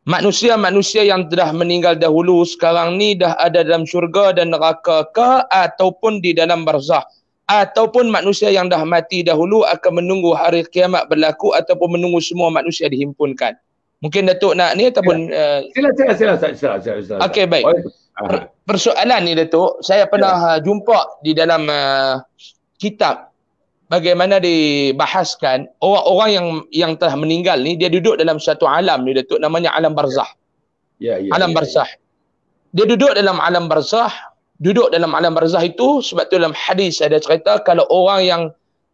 manusia-manusia yang dah meninggal dahulu sekarang ni dah ada dalam syurga dan neraka ke, ataupun di dalam barzah, ataupun manusia yang dah mati dahulu akan menunggu hari kiamat berlaku, ataupun menunggu semua manusia dihimpunkan? Mungkin Datuk nak ni ataupun Sila. okey, baik. Persoalan ni Datuk, saya pernah jumpa di dalam kitab bagaimana dibahaskan orang-orang yang telah meninggal ni, dia duduk dalam satu alam ni Datuk, namanya alam barzah. Alam barzah. Dia duduk dalam alam barzah. Duduk dalam alam barzah itu, sebab tu dalam hadis ada cerita kalau orang yang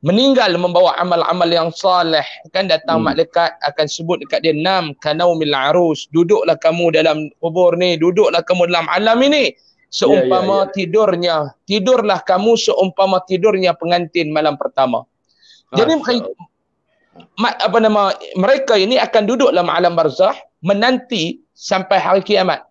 meninggal membawa amal-amal yang saleh, kan datang malaikat akan sebut dekat dia, nam kanaumil arus, duduklah kamu dalam kubur ni, duduklah kamu dalam alam ini seumpama tidurlah kamu seumpama tidurnya pengantin malam pertama. Jadi mereka ini akan duduk dalam alam barzah menanti sampai hari kiamat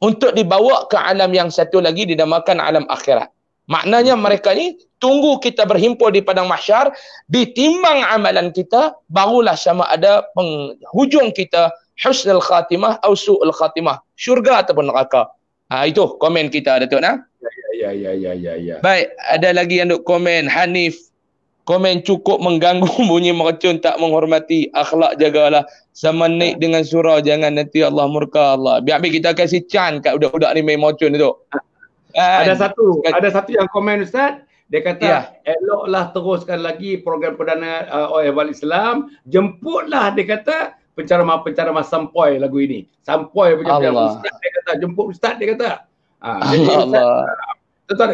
untuk dibawa ke alam yang satu lagi dinamakan alam akhirat. Maknanya mereka ni tunggu kita berhimpun di padang mahsyar, ditimbang amalan kita, barulah sama ada penghujung kita husnul khatimah atau su'ul khatimah, syurga ataupun neraka. Itu komen kita Datuk nah. Ya. Baik, ada lagi yang duk komen, Hanif. Komen cukup mengganggu, bunyi mercun, tak menghormati, akhlak jagalah. Sama naik dengan surah, jangan nanti Allah murka Allah. Biar kita kasih can kat budak-budak ni main mercun tu. Ada satu yang komen Ustaz, dia kata eloklah teruskan lagi program Perdana Ehwal Islam, jemputlah, dia kata, penceramah-penceramah sampoi lagu ini. Sampoi punya Ustaz, dia kata, jemput Ustaz, dia kata. Jadi Ustaz, tuan-tuan,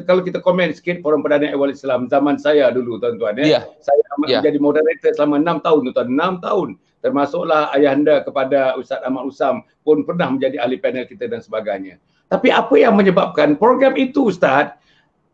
kalau kita komen sikit Forum Perdana Ehwal Islam zaman saya dulu tuan-tuan saya menjadi moderator selama 6 tahun tuan-tuan, 6 tahun. Termasuklah ayahanda kepada Ustaz Ahmad Usam pun pernah menjadi ahli panel kita dan sebagainya. Tapi apa yang menyebabkan program itu Ustaz,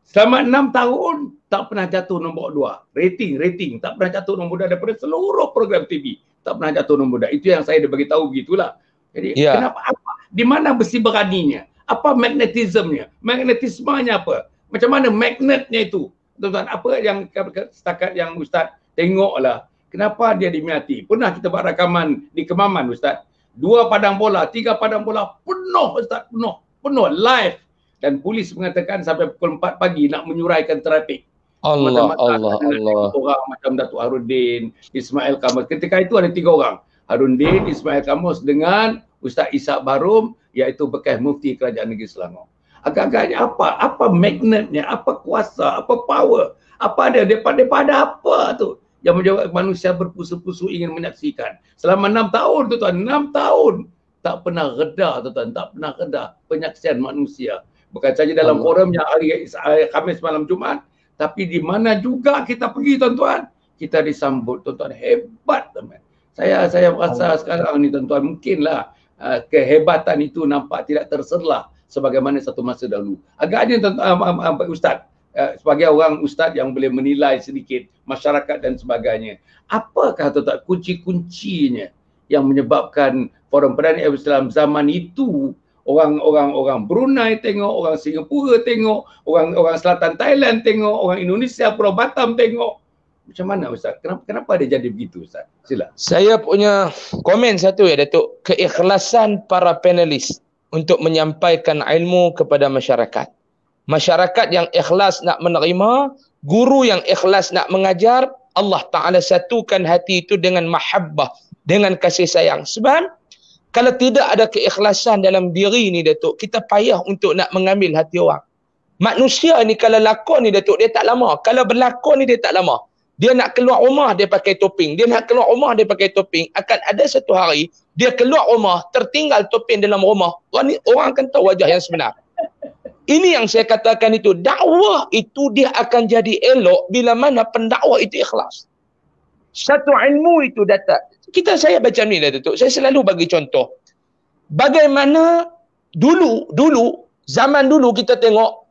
selama 6 tahun tak pernah jatuh nombor 2. Rating tak pernah jatuh nombor 2 daripada seluruh program TV. Tak pernah jatuh nombor 2. Itu yang saya bagi tahu begitulah. Jadi kenapa, apa? Di mana besi beraninya? Apa magnetismenya? Magnetismenya apa? Macam mana magnetnya itu? Tuan-tuan, apa yang setakat yang Ustaz tengoklah, kenapa dia dimiati? Pernah kita buat rakaman di Kemaman Ustaz. 2 padang bola, 3 padang bola penuh Ustaz, penuh live, dan polis mengatakan sampai pukul 4 pagi nak menyuraikan trafik. Allah. Orang macam Datuk Harudin, Ismail Kamus. Ketika itu ada 3 orang. Harudin, Ismail Kamus dengan Ustaz Ishak Barum, iaitu bekas mufti Kerajaan Negeri Selangor. Agak-agaknya apa magnetnya, apa kuasa, apa power, apa ada daripada apa tu yang menjawab manusia berpusu-pusu ingin menyaksikan. Selama 6 tahun tuan-tuan, 6 tahun tak pernah reda tuan-tuan, tak pernah reda penyaksian manusia. Bukan saja dalam forum yang hari Khamis malam Jumaat, tapi di mana juga kita pergi tuan-tuan, kita disambut tuan-tuan, hebat teman. Saya rasa sekarang ni tuan-tuan, mungkinlah kehebatan itu nampak tidak terserlah sebagaimana satu masa dahulu. Agaknya tuan-tuan Ustaz, sebagai orang Ustaz yang boleh menilai sedikit masyarakat dan sebagainya, apakah tuan-tuan kunci-kuncinya yang menyebabkan Forum Perdana Ehwal Islam zaman itu, orang Brunei tengok, orang Singapura tengok, orang Selatan Thailand tengok, orang Indonesia Pulau Batam tengok. Macam mana Ustaz? Kenapa dia jadi begitu Ustaz? Sila. Saya punya komen satu Datuk, keikhlasan para panelis untuk menyampaikan ilmu kepada masyarakat. Masyarakat yang ikhlas nak menerima, guru yang ikhlas nak mengajar, Allah Ta'ala satukan hati itu dengan mahabbah, dengan kasih sayang. Sebab kalau tidak ada keikhlasan dalam diri ni Datuk, kita payah untuk nak mengambil hati orang. Manusia ni kalau lakon ni Datuk, dia tak lama. Kalau berlakon ni dia tak lama. Dia nak keluar rumah dia pakai topeng. Dia nak keluar rumah dia pakai topeng. Akan ada satu hari dia keluar rumah, tertinggal topeng dalam rumah. Orang akan tahu wajah yang sebenar. Ini yang saya katakan itu. Dakwah itu dia akan jadi elok bila mana pendakwah itu ikhlas. Satu ilmu itu datang. Saya baca ni Datuk. Saya selalu bagi contoh. Bagaimana dulu zaman dulu kita tengok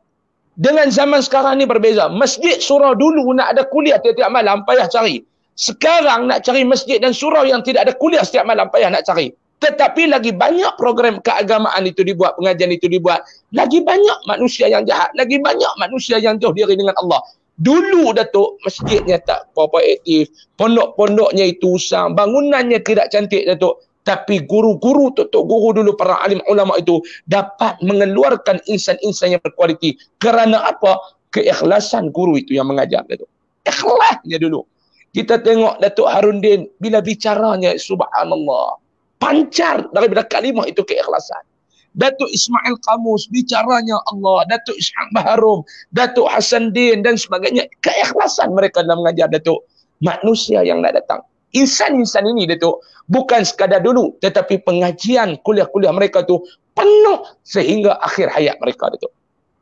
dengan zaman sekarang ni berbeza. Masjid surau dulu nak ada kuliah tiap-tiap malam payah cari. Sekarang nak cari masjid dan surau yang tidak ada kuliah setiap malam payah nak cari. Tetapi lagi banyak program keagamaan itu dibuat, pengajian itu dibuat. Lagi banyak manusia yang jahat. Lagi banyak manusia yang jauh diri dengan Allah. Dulu Datuk, masjidnya tak berapa aktif, pondok-pondoknya itu usang, bangunannya tidak cantik Datuk. Tapi guru-guru, Datuk, guru dulu, para alim ulama itu dapat mengeluarkan insan-insan yang berkualiti. Kerana apa? Keikhlasan guru itu yang mengajar Datuk. Ikhlasnya dulu. Kita tengok Datuk Harundin, bila bicaranya, subhanallah, pancar daripada kalimah itu keikhlasan. Datuk Ismail Qamus, bicaranya Allah, Datuk Ishaq Baharum, Datuk Hasan Din dan sebagainya. Keikhlasan mereka dalam mengajar Datuk. Manusia yang nak datang. Insan-insan ini Datuk, bukan sekadar dulu, tetapi pengajian kuliah-kuliah mereka tu penuh sehingga akhir hayat mereka Datuk.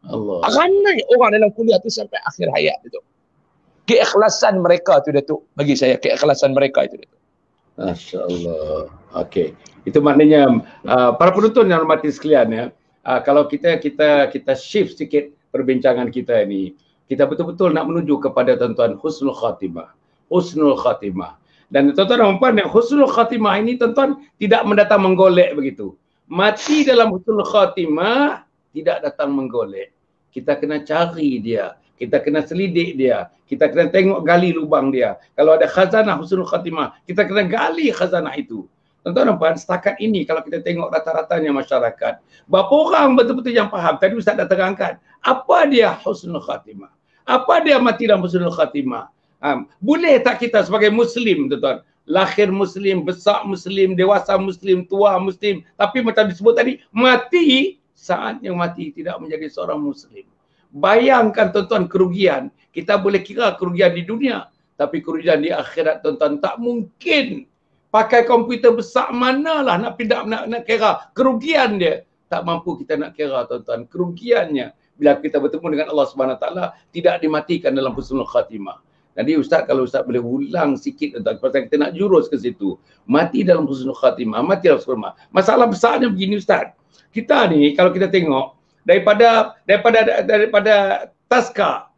Allah. Ramai orang dalam kuliah tu sampai akhir hayat Datuk. Keikhlasan mereka tu Datuk, bagi saya keikhlasan mereka itu Datuk. Masya Allah. Okey. Itu maknanya para penonton yang hormati sekalian ya. Kalau kita shift sedikit perbincangan kita ini, kita betul-betul nak menuju kepada tuan-tuan husnul khatimah. Husnul khatimah. Dan tuan-tuan dan puan, husnul khatimah ini tuan-tuan tidak mendatang menggolek begitu. Mati dalam husnul khatimah tidak datang menggolek. Kita kena cari dia. Kita kena selidik dia. Kita kena tengok gali lubang dia. Kalau ada khazanah husnul khatimah, kita kena gali khazanah itu. Tuan-tuan dan puan, setakat ini kalau kita tengok rata-ratanya masyarakat, berapa orang betul-betul yang faham? Tadi Ustaz dah terangkan. Apa dia husnul khatimah? Apa dia mati dalam husnul khatimah? Boleh tak kita sebagai Muslim, tuan-tuan, lahir Muslim, besar Muslim, dewasa Muslim, tua Muslim, tapi macam disebut tadi, mati, saatnya mati tidak menjadi seorang Muslim. Bayangkan tuan-tuan kerugian. Kita boleh kira kerugian di dunia, tapi kerugian di akhirat tuan-tuan tak mungkin. Pakai komputer besar manalah nak pindah nak kira kerugian dia. Tak mampu kita nak kira tuan-tuan kerugiannya bila kita bertemu dengan Allah Subhanahu Wa Taala tidak dimatikan dalam husnul khatimah. Jadi Ustaz, kalau Ustaz boleh ulang sikit tuan-tuan, pasal kita nak jurus ke situ. Mati dalam husnul khatimah, mati dalam husnul khatimah. Masalah besarnya begini Ustaz. Kita ni kalau kita tengok daripada taska,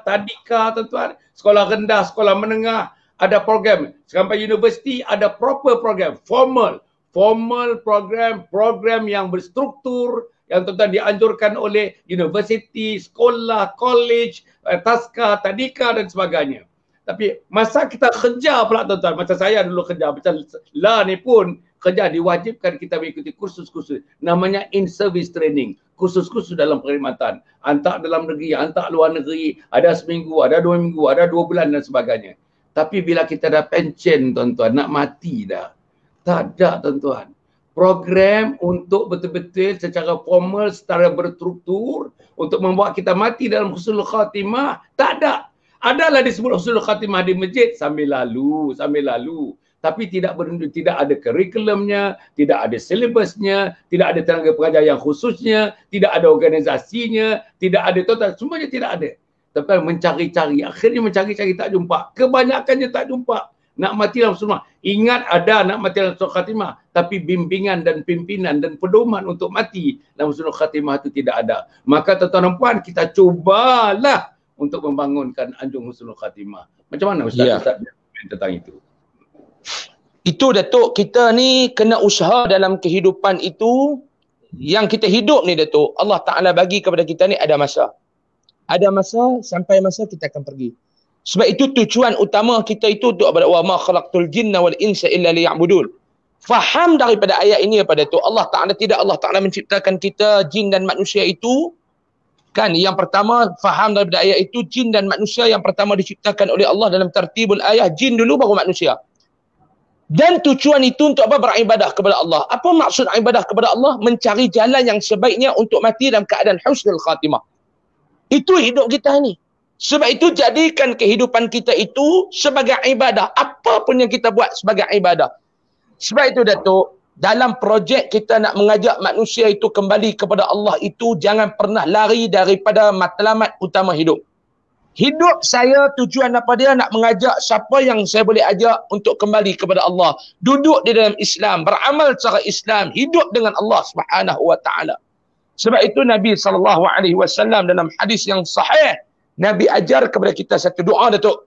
tadika tuan-tuan, sekolah rendah, sekolah menengah, ada program. Sampai universiti ada proper program, formal program yang berstruktur, yang tuan-tuan dianjurkan oleh universiti, sekolah, college, taska, tadika dan sebagainya. Tapi masa kita kerja pula tuan-tuan, masa saya dulu kerja, macam lah ni pun kerja diwajibkan kita mengikuti kursus-kursus. Namanya in-service training. Kursus-kursus dalam perkhidmatan. Hantar dalam negeri, hantar luar negeri. Ada seminggu, ada 2 minggu, ada 2 bulan dan sebagainya. Tapi bila kita dah pencen tuan-tuan, nak mati dah. Tak ada tuan-tuan. Program untuk betul-betul secara formal, secara berstruktur, untuk membuat kita mati dalam husnul khatimah, tak ada. Adalah disebut husnul khatimah di masjid sambil lalu. Tapi tidak ada kurikulumnya, tidak ada silibusnya, tidak ada tenaga pengajar yang khususnya, tidak ada organisasinya, tidak ada total, semuanya tidak ada. Tapi mencari-cari, akhirnya mencari-cari tak jumpa. Kebanyakannya tak jumpa. Nak mati dalam husnul khatimah. Ingat ada nak mati dalam husnul khatimah, tapi bimbingan dan pimpinan dan pedoman untuk mati dalam husnul khatimah itu tidak ada. Maka tuan-tuan dan puan, kita cubalah untuk membangunkan anjung husnul khatimah. Macam mana Ustaz tentang itu? Itu Datuk, kita ni kena usaha dalam kehidupan itu. Yang kita hidup ni Datuk, Allah Ta'ala bagi kepada kita ni ada masa. Ada masa, sampai masa kita akan pergi. Sebab itu tujuan utama kita itu untuk wa ma khalaqtul jinna wal insa illa liya'budun. Faham daripada ayat ini apa Datuk? Allah Ta'ala menciptakan kita jin dan manusia itu kan, yang pertama faham daripada ayat itu, jin dan manusia yang pertama diciptakan oleh Allah dalam tertibul ayat, jin dulu baru manusia. Dan tujuan itu untuk apa? Beribadah kepada Allah. Apa maksud ibadah kepada Allah? Mencari jalan yang sebaiknya untuk mati dalam keadaan husnul khatimah. Itu hidup kita ni. Sebab itu jadikan kehidupan kita itu sebagai ibadah. Apa pun yang kita buat sebagai ibadah. Sebab itu Datuk, dalam projek kita nak mengajak manusia itu kembali kepada Allah itu, jangan pernah lari daripada matlamat utama hidup. Hidup saya tujuan apa dia? Nak mengajak siapa yang saya boleh ajak untuk kembali kepada Allah. Duduk di dalam Islam, beramal secara Islam, hidup dengan Allah Subhanahu Wa Taala. Sebab itu Nabi SAW dalam hadis yang sahih, Nabi ajar kepada kita satu doa Datuk.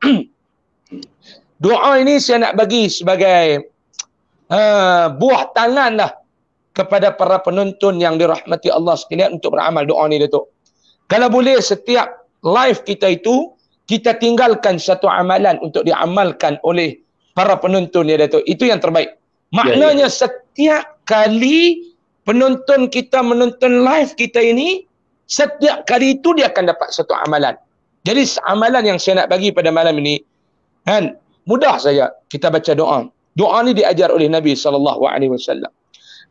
Doa ini saya nak bagi sebagai buah tangan lah kepada para penonton yang dirahmati Allah sekalian untuk beramal doa ni Datuk. Kalau boleh setiap live kita itu, kita tinggalkan satu amalan untuk diamalkan oleh para penonton ya Datuk. Itu yang terbaik. Maknanya setiap kali penonton kita menonton live kita ini, setiap kali itu dia akan dapat satu amalan. Jadi amalan yang saya nak bagi pada malam ini, kan, mudah saja kita baca doa. Doa ni diajar oleh Nabi SAW.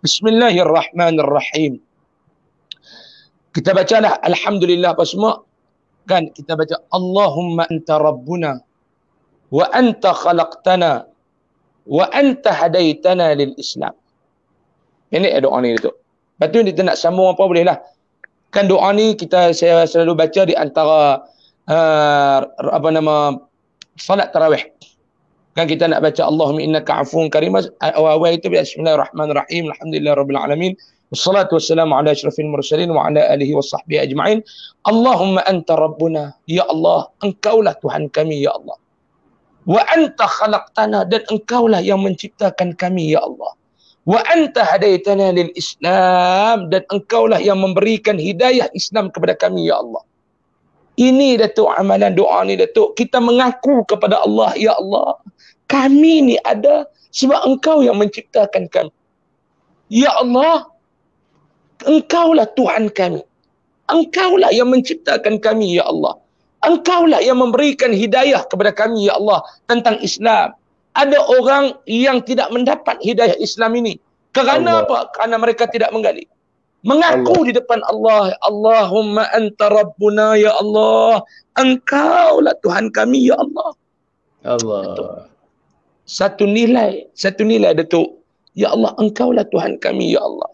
Bismillahirrahmanirrahim. Kita bacalah alhamdulillah apa semua. Kan kita baca Allahumma anta rabbuna wa anta khalaqtana wa anta hadaitana lil Islam. Ini doa ni tu. Lepas tu kita nak sambung apa boleh lah. Kan doa ni saya selalu baca di antara salat tarawih. Kan kita nak baca Allahumma innaka afuwun karim. Awal itu bismillahirrahmanirrahim. Alhamdulillahirabbil alamin. Wassalatu wassalamu ala asyrafil mursalin wa ala alihi washabbihi ajma'in. Allahumma anta rabbuna, ya Allah, engkaulah Tuhan kami ya Allah. Wa anta khalaqtana, dan engkaulah yang menciptakan kami ya Allah. Wa anta hadaitana lil Islam, dan engkaulah yang memberikan hidayah Islam kepada kami ya Allah. Ini Datuk amalan doa ni Datuk. Kita mengaku kepada Allah, ya Allah, kami ni ada sebab engkau yang menciptakan kami. Ya Allah, engkaulah Tuhan kami. Engkaulah yang menciptakan kami ya Allah. Engkaulah yang memberikan hidayah kepada kami ya Allah tentang Islam. Ada orang yang tidak mendapat hidayah Islam ini. Kerana apa? Kerana mereka tidak menggali. Mengaku di depan Allah, Allahumma anta rabbuna ya Allah. Engkaulah Tuhan kami ya Allah. Allah. Satu nilai Datuk. Ya Allah, engkaulah Tuhan kami ya Allah.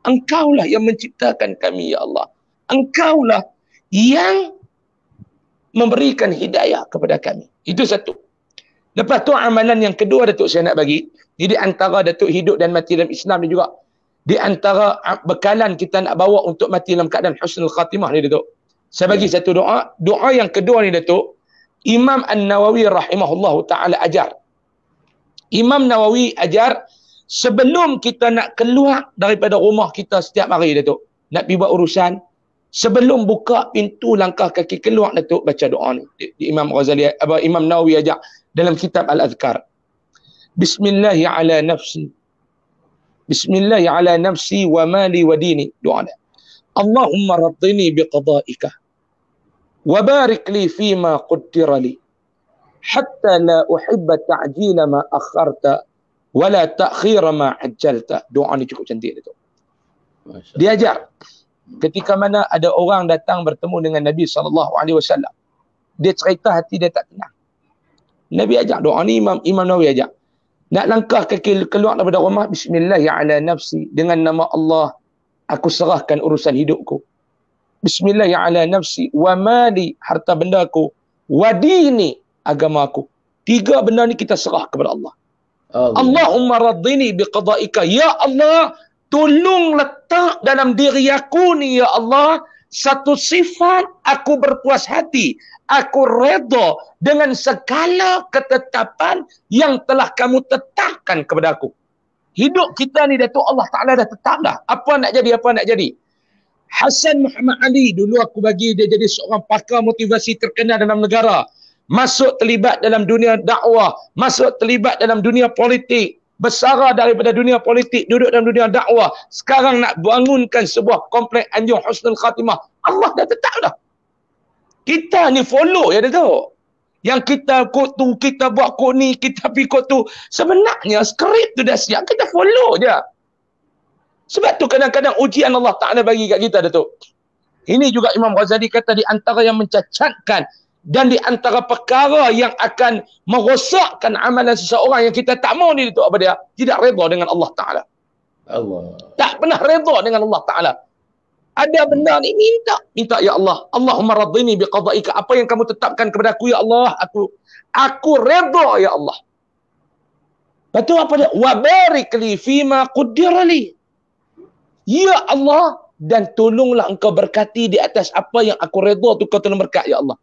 Engkaulah yang menciptakan kami ya Allah. Engkaulah yang memberikan hidayah kepada kami. Itu satu. Lepas tu amalan yang kedua Datuk saya nak bagi. Jadi antara Datuk hidup dan mati dalam Islam ni juga. Di antara bekalan kita nak bawa untuk mati dalam keadaan husnul khatimah ni Datuk. Saya bagi satu doa. Doa yang kedua ni Datuk, Imam An-Nawawi rahimahullahu ta'ala ajar. Imam Nawawi ajar, sebelum kita nak keluar daripada rumah kita setiap hari Datuk, nak pergi buat urusan, sebelum buka pintu langkah kaki keluar Datuk, baca doa ni. Imam Ghazali, Imam Nawawi ajar dalam kitab Al-Adhkar. Bismillahi ala nafsi. Bismillahi ala nafsi wa mali wa dini. Doa ni. Allahumma raddini biqada'ika. Wa barik li fima qaddira li. Hatta la uhibba ta'jila ma akharta. Wala ta'khira ma ajjalta. Doa ni cukup cantik Datuk. Dia ajar. Ketika mana ada orang datang bertemu dengan Nabi SAW. Dia cerita hati dia tak tenang. Nabi ajar doa ni, Imam Nawawi ajar. Nak langkah kaki keluar daripada rumah, Bismillahi ala nafsi. Dengan nama Allah, aku serahkan urusan hidupku. Bismillahi ala nafsi. Wa mali, harta bendaku. Wa dini, agamaku. Tiga benda ni kita serah kepada Allah. Allahumma raddini biqada'ika. Ya Allah, tolong letak dalam diri aku ni ya Allah satu sifat, aku berpuas hati, aku redha dengan segala ketetapan yang telah kamu tetapkan kepada aku. Hidup kita ni Datuk, Allah Ta'ala dah tetap dah. Apa nak jadi, apa nak jadi. Hasan Muhammad Ali, dulu aku bagi dia jadi seorang pakar motivasi terkenal dalam negara. Masuk terlibat dalam dunia dakwah, masuk terlibat dalam dunia politik, bersara daripada dunia politik, duduk dalam dunia dakwah. Sekarang nak bangunkan sebuah komplek anjung husnul khatimah. Allah dah tetap dah. Kita ni follow ya Datuk. Yang kita kod tu, kita buat kod ni, kita pergi kod tu. Sebenarnya skrip tu dah siap, kita follow je. Sebab tu kadang-kadang ujian Allah Ta'ala bagi kat kita Datuk. Ini juga Imam Ghazali kata di antara yang mencacatkan dan di antara perkara yang akan merosakkan amalan seseorang yang kita tak mau ni Datuk, apa dia? Tidak redha dengan Allah Ta'ala. Allah. Tak pernah redha dengan Allah Ta'ala. Ada benda ni, minta ya Allah. Allahumma raddini biqada'ika. Apa yang kamu tetapkan kepada aku ya Allah, aku redha ya Allah. Betul apa dia? Wa barik li fima qaddara li. Ya Allah, dan tolonglah engkau berkati di atas apa yang aku redha tu, kau tolong berkat ya Allah.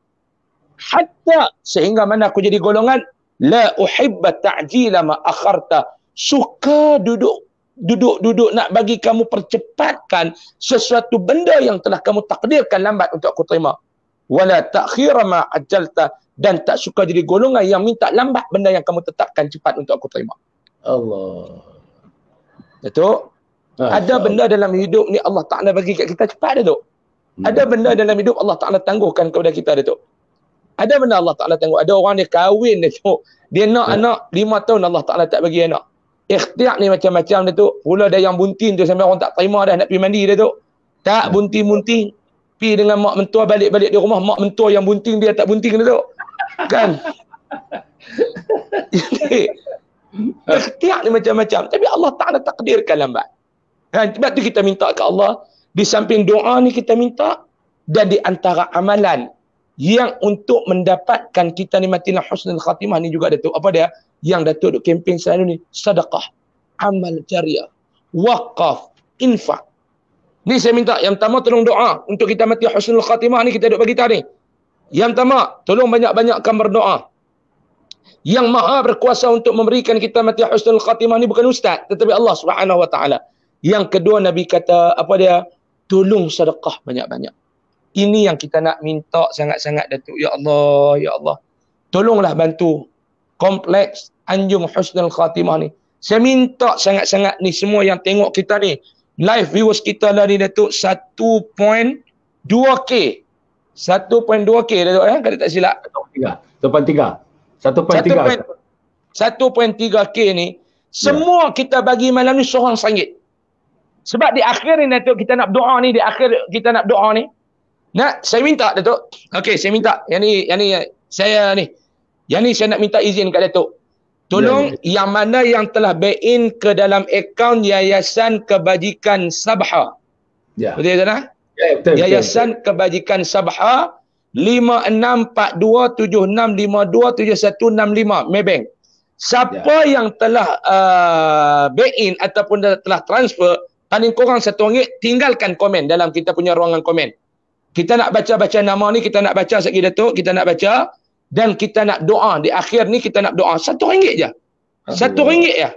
Hatta sehingga mana aku jadi golongan la uhibba ta'jila ma akharta. Suka duduk nak bagi kamu percepatkan sesuatu benda yang telah kamu takdirkan lambat untuk aku terima. wala ta'khira ma ajjalta, dan tak suka jadi golongan yang minta lambat benda yang kamu tetapkan cepat untuk aku terima. Allah. Datuk, ada benda dalam hidup ni Allah Ta'ala bagi kat kita cepat, Datuk. Ada benda dalam hidup Allah Ta'ala tangguhkan kepada kita, Datuk. Ada benda Allah Ta'ala tangguh. Ada orang dia kahwin, Datuk. Dia nak anak 5 tahun Allah Ta'ala tak bagi anak. Ikhtiar ni macam-macam, Datuk. Pula ada yang bunting tu sampai orang tak terima dah nak pergi mandi, Datuk. Tak bunting-bunting. Pergi dengan mak mentua balik-balik di rumah. Mak mentua yang bunting, dia tak bunting, Datuk. Kan? Ikhtiar ni macam-macam. Tapi Allah Ta'ala takdirkan lambat. Sebab tu kita minta ke Allah. Di samping doa ni kita minta. Dan di antara amalan yang untuk mendapatkan kita nikmatilah husnul khatimah ni juga, Datuk. Apa dia? Yang Datuk duk kempen selalu ni. Sedekah, amal jariah, wakaf, infak. Ni saya minta. Yang pertama tolong doa. Untuk kita mati husnul khatimah ni kita duk bagi tahu ni. Yang pertama, tolong banyak-banyakkan berdoa. Yang maha berkuasa untuk memberikan kita mati husnul khatimah ni bukan ustaz, tetapi Allah Subhanahu wa taala. Yang kedua, Nabi kata apa dia? Tolong sedekah banyak-banyak. Ini yang kita nak minta sangat-sangat, Datuk. Ya Allah, ya Allah. Tolonglah bantu kompleks Anjung Husnul Khatimah ni. Saya minta sangat-sangat ni semua yang tengok kita ni. Live viewers kita lah ni, Datuk, 1.2K. 1.2K, Datuk, kalau tak silap. 1.3K ni. Semua kita bagi malam ni seorang RM1. Sebab di akhir ni, Datuk, kita nak doa ni. Di akhir kita nak doa ni. Nak, saya minta, Datuk. Okey, saya minta. Yang ni saya nak minta izin kat Datuk. Tolong yang mana yang telah buy-in ke dalam akaun Yayasan Kebajikan Sabha. Betul tak? Yayasan Kebajikan Sabha 564276527165 Maybank. Siapa yang telah buy-in ataupun telah transfer, paling kurang RM1, tinggalkan komen dalam kita punya ruangan komen. Kita nak baca-baca nama ni, kita nak baca sekali, Datuk, kita nak baca dan kita nak doa. Di akhir ni kita nak doa. RM1 je. RM1 je.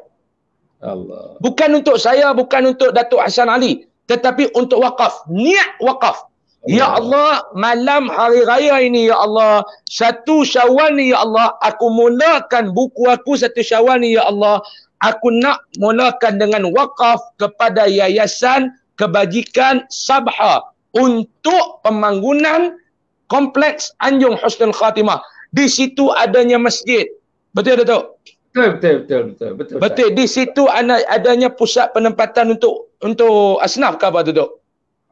Allah. Bukan untuk saya, bukan untuk Datuk Hassan Ali, tetapi untuk wakaf. Niat wakaf. Ya Allah, malam hari raya ini, ya Allah, 1 Syawal ni, ya Allah, aku mulakan buku aku 1 Syawal ni, ya Allah. Aku nak mulakan dengan wakaf kepada Yayasan Kebajikan Sabha untuk pembangunan kompleks Anjung Husnul Khatimah. Di situ adanya masjid. Betul, Datuk? Betul. Di situ adanya pusat penempatan untuk asnaf ke apa, Datuk?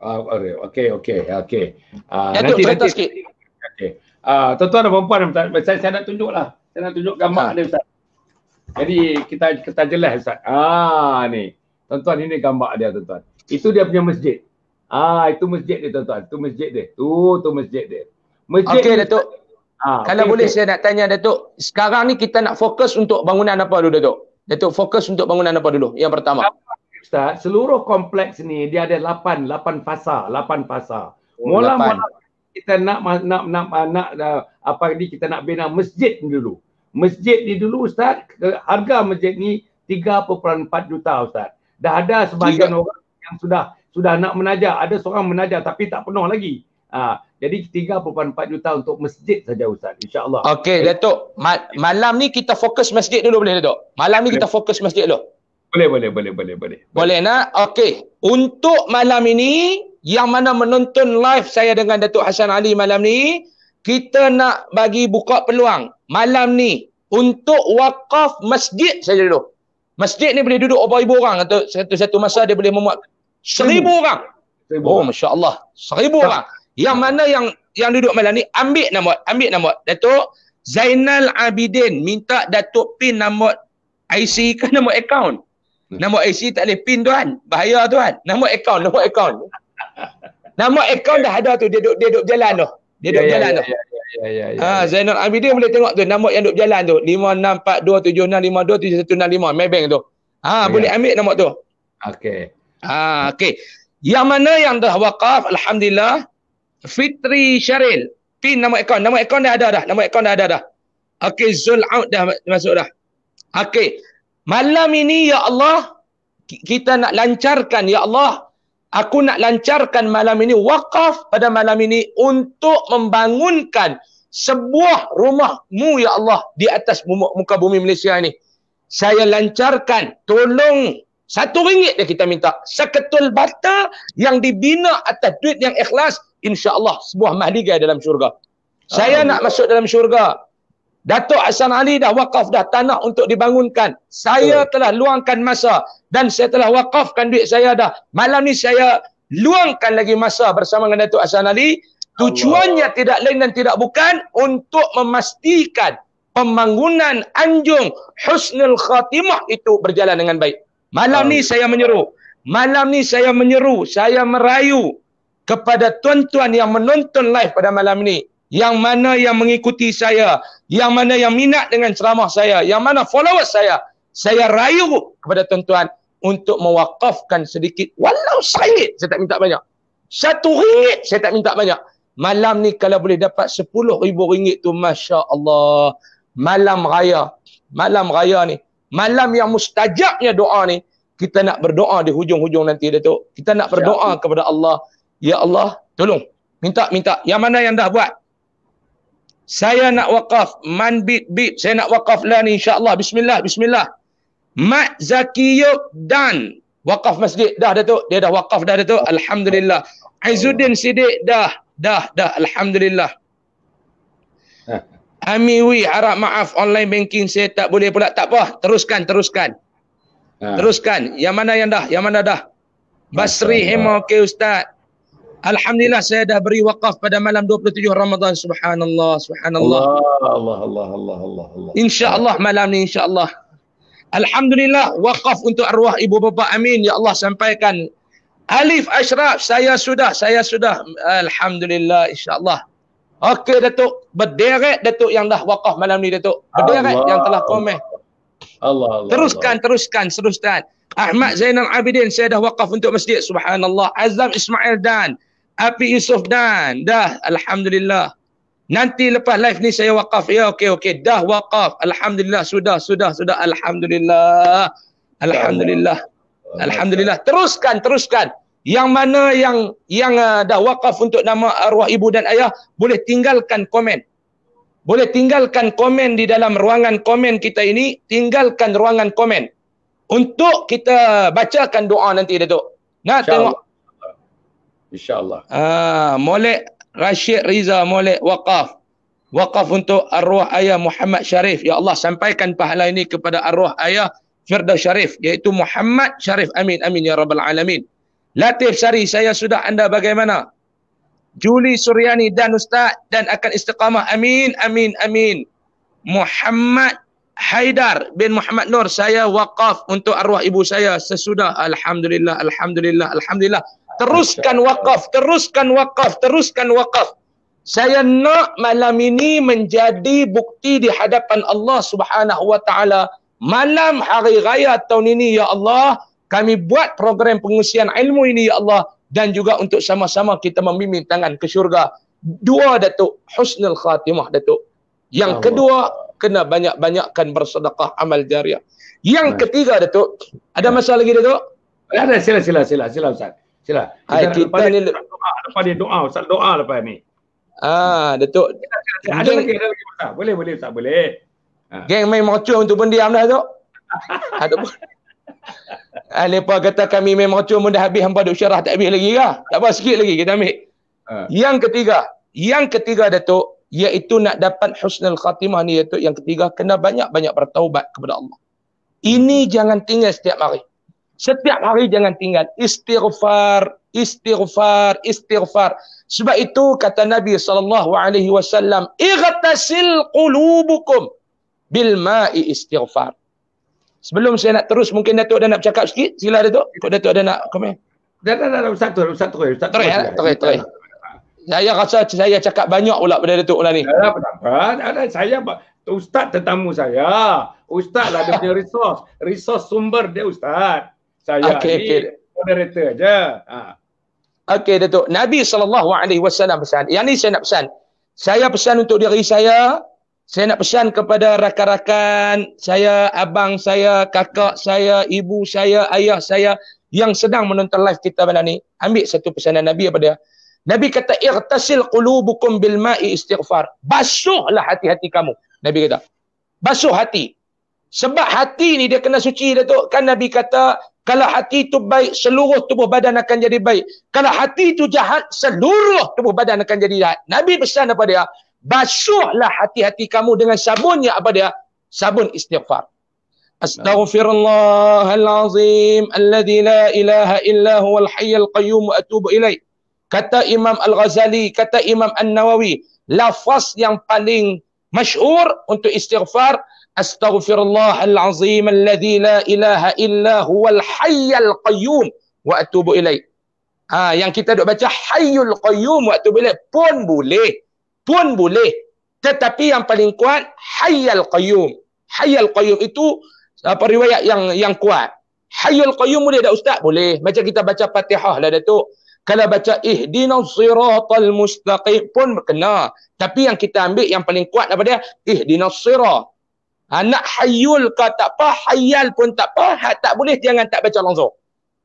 Okey. Datuk, cerita sikit. Okey. Tuan-tuan dan puan-puan, saya nak tunjuklah. Saya nak tunjuk gambar dia, Ustaz. Jadi kita jelas, Ustaz. Ni. Tuan-tuan, ini gambar dia, tuan-tuan. Itu dia punya masjid. Itu masjid dia, tuan-tuan. Itu masjid dia. Tu masjid dia. Okey, Datuk. Kalau boleh saya nak tanya, Datuk. Sekarang ni kita nak fokus untuk bangunan apa dulu, Datuk? Datuk, fokus untuk bangunan apa dulu? Yang pertama. Ustaz, seluruh kompleks ni dia ada 8 fasa. Mula-mula kita nak kita nak bina masjid ni dulu. Masjid ni dulu, Ustaz, harga masjid ni 3.4 juta, Ustaz. Dah ada sebahagian orang yang sudah nak menaja. Ada seorang menaja tapi tak penuh lagi. Jadi 3.4 juta untuk masjid saja, Ustaz. InsyaAllah. Okey, Datuk. Malam ni kita fokus masjid dulu, boleh, Datuk? Malam ni kita fokus masjid dulu. Boleh. Boleh nak? Okey. Untuk malam ini, yang mana menonton live saya dengan Datuk Hassan Ali malam ni, kita nak bagi buka peluang malam ni untuk wakaf masjid saja dulu. Masjid ni boleh duduk berapa ribu orang, atau satu masa dia boleh memuat 1,000 orang. Oh, Masya Allah. 1,000 orang. Yang mana yang duduk malam ni, ambil nama. Datuk Zainal Abidin minta Datuk pin nama IC ke nama akaun? Nama IC tak boleh pin, tuan. Bahaya, tuan. Nama akaun. Nama akaun dah ada tu. Dia duduk jalan tu. Ya. Zainal Abidin boleh tengok tu. Nama yang duduk jalan tu. 564276527165 Maybank tu. Boleh ambil nama tu. Okey. Okey. Yang mana yang dah wakaf, Alhamdulillah, Fitri Syaril. Pin nama akaun. Nama akaun dah ada dah. Okey, Zulaud dah masuk dah. Okey. Malam ini, ya Allah, kita nak lancarkan, ya Allah, Aku nak lancarkan malam ini, wakaf pada malam ini untuk membangunkan sebuah rumahmu ya Allah di atas muka bumi Malaysia ini. Saya lancarkan, tolong RM1 dia kita minta. Seketul bata yang dibina atas duit yang ikhlas, insya-Allah sebuah mahligai dalam syurga. Saya nak masuk dalam syurga. Datuk Hassan Ali dah wakaf dah tanah untuk dibangunkan. Saya telah luangkan masa dan saya telah wakafkan duit saya dah. Malam ni saya luangkan lagi masa bersama dengan Datuk Hassan Ali. Tujuannya tidak lain dan tidak bukan untuk memastikan pembangunan Anjung Husnul Khatimah itu berjalan dengan baik. Malam ni saya menyeru. Malam ni saya menyeru, saya merayu kepada tuan-tuan yang menonton live pada malam ni. Yang mana yang mengikuti saya, yang mana yang minat dengan ceramah saya, yang mana followers saya rayu kepada tuan-tuan untuk mewakafkan sedikit, walau RM1, saya tak minta banyak. RM1 saya tak minta banyak. Malam ni kalau boleh dapat RM10,000 tu, Masya Allah. Malam raya ni, malam yang mustajabnya doa ni, kita nak berdoa di hujung-hujung nanti, Datuk. Kita nak berdoa kepada Allah. Ya Allah, tolong. Minta. Yang mana yang dah buat? Saya nak wakaf. Man bit. Saya nak wakaf lah ni, insyaAllah. Bismillah. Mat Zakiyub dan wakaf masjid. Dah, Datuk. Dia dah wakaf dah, Datuk. Alhamdulillah. Aizuddin Siddiq dah. Alhamdulillah. Amiwi, harap maaf, online banking saya tak boleh pula. Tak apa, teruskan. Teruskan. Yang mana dah? Basri Hema, okey Ustaz. Alhamdulillah saya dah beri wakaf pada malam 27 Ramadan. Subhanallah. Allah. InsyaAllah malam ni, insyaAllah. Alhamdulillah, wakaf untuk arwah ibu bapa. Amin. Ya Allah, sampaikan. Alif Ashraf, saya sudah. Alhamdulillah, insyaAllah. Okey, Datuk. Berderet, Datuk, yang dah wakaf malam ni, Datuk. Berderet yang telah komen. Allah. Teruskan. Ahmad Zainal Abidin, saya dah wakaf untuk masjid. Subhanallah. Azam Ismail dan Api Yusof dan dah. Alhamdulillah. Nanti lepas live ni saya wakaf. Ya, okey. Dah wakaf. Alhamdulillah. Sudah. Alhamdulillah. Teruskan. Yang mana yang dah wakaf untuk nama arwah ibu dan ayah, boleh tinggalkan komen. Di dalam ruangan komen kita ini. Tinggalkan ruangan komen untuk kita bacakan doa nanti, Datuk. Nak tengok? InsyaAllah. Molek Rashid Riza, molek wakaf. Wakaf untuk arwah ayah Muhammad Sharif. Ya Allah, sampaikan pahala ini kepada arwah ayah Firdaus Sharif, iaitu Muhammad Sharif. Amin ya Rabbal Alamin. Latif Sari, saya sudah, anda bagaimana? Juli Suryani dan Ustaz dan akan istiqamah. Amin. Muhammad Haidar bin Muhammad Nur, saya wakaf untuk arwah ibu saya sesudah. Alhamdulillah. Teruskan wakaf. Saya nak malam ini menjadi bukti di hadapan Allah Subhanahu wa taala. Malam hari raya tahun ini, ya Allah, kami buat program pengusian ilmu ini, ya Allah, dan juga untuk sama-sama kita membimbing tangan ke syurga. Dua, Datuk, husnul khatimah, Datuk. Yang kedua, kena banyak-banyakkan bersedekah amal jariah. Yang ketiga, Datuk, ada masalah lagi, Datuk? Ada, sila Ustaz. Sila. Kita ni lepas dia doa, Ustaz doa lepas ni. Datuk. Ada lagi Ustaz. Boleh Ustaz, boleh. Geng main mocong tu pun diam dah, Datuk. Ada pun. Lepas kata kami main mocong pun dah habis, hampa duk syarah tak habis lagi kah? Tak apa, sikit lagi kita ambil. Yang ketiga, Datuk, iaitu nak dapat husnul khatimah ni, Datuk. Yang ketiga, kena banyak-banyak bertaubat kepada Allah. Ini jangan tinggal setiap hari. Setiap hari jangan tinggal. Istighfar. Sebab itu kata Nabi SAW, Ightasil qulubukum bil ma'i istighfar. Sebelum saya nak terus, mungkin Datuk dah nak bercakap sikit. Sila, Datuk. Kau Datuk ada nak komen? Dah, Ustaz terus. Terus. Saya rasa saya cakap banyak pula pada Datuk pula ni. Ada saya, Ustaz tetamu saya. Ustaz lah dia punya resource sumber dia, Ustaz. Saya ni moderator aja. Okey, Datuk. Nabi SAW pesan. Yang ni saya nak pesan. Saya pesan untuk diri saya. Saya nak pesan kepada rakan-rakan saya, abang saya, kakak saya, ibu saya, ayah saya yang sedang menonton live kita malam ni, ambil satu pesanan Nabi apa dia? Nabi kata, "Ightasil qulubukum bil ma'i istighfar." Basuhlah hati-hati kamu. Nabi kata, basuh hati. Sebab hati ni dia kena suci, Datuk. Kan Nabi kata, kalau hati itu baik, seluruh tubuh badan akan jadi baik. Kalau hati itu jahat, seluruh tubuh badan akan jadi jahat. Nabi pesan apa dia? Basuhlah hati-hati kamu dengan sabunnya apa dia? Sabun istighfar. Astaghfirullahalazim alladzi la ilaha illa huwal hayyul qayyum wa atubu ilaih. Kata Imam Al-Ghazali, kata Imam An-Nawawi, lafaz yang paling masyhur untuk istighfar, Astaghfirullahalazim alladzi la ilaha illa huwal hayyul qayyum wa atubu ilaih. Yang kita duk baca hayyul qayyum wa atubu ilaih pun boleh. Pun boleh. Tetapi yang paling kuat hayyul qayyum. Hayyul qayyum itu apa riwayat yang kuat. Hayyul qayyum boleh tak ustaz? Boleh. Macam kita baca Fatihah lah Datuk. Kalau baca ihdinas siratal mustaqim pun kena. Tapi yang kita ambil yang paling kuat apa dia? Ihdinas sirat. Nak hayyul ke tak apa, hayyal pun tak apa, tak boleh jangan tak baca langsung.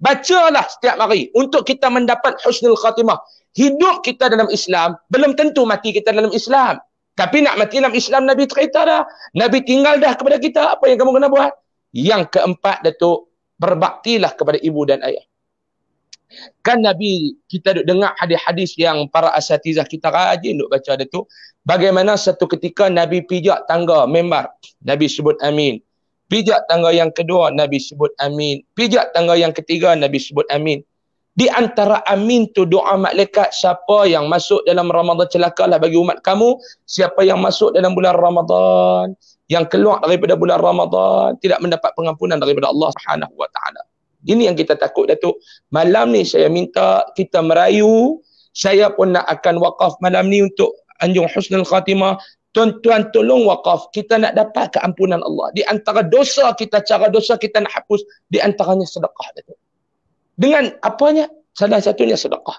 Bacalah setiap hari untuk kita mendapat husnul khatimah. Hidup kita dalam Islam, belum tentu mati kita dalam Islam. Tapi nak mati dalam Islam, Nabi cerita dah. Nabi tinggal dah kepada kita. Apa yang kamu kena buat? Yang keempat, Datuk, berbaktilah kepada ibu dan ayah. Kan Nabi, kita duk dengar hadis-hadis yang para asatizah kita rajin duk baca Datuk. Bagaimana satu ketika Nabi pijak tangga membar. Nabi sebut amin. Pijak tangga yang kedua, Nabi sebut amin. Pijak tangga yang ketiga, Nabi sebut amin. Di antara amin tu doa malaikat, siapa yang masuk dalam Ramadan celakalah bagi umat kamu. Siapa yang masuk dalam bulan Ramadan, yang keluar daripada bulan Ramadan, tidak mendapat pengampunan daripada Allah Subhanahu wa taala. Ini yang kita takut, Datuk. Malam ni saya minta kita merayu. Saya pun nak akan wakaf malam ni untuk anjung husnul khatimah. Tuan-tuan tolong wakaf. Kita nak dapat keampunan Allah. Di antara dosa kita, cara dosa kita nak hapus, di antaranya sedekah, Datuk. Dengan apanya? Salah satunya sedekah.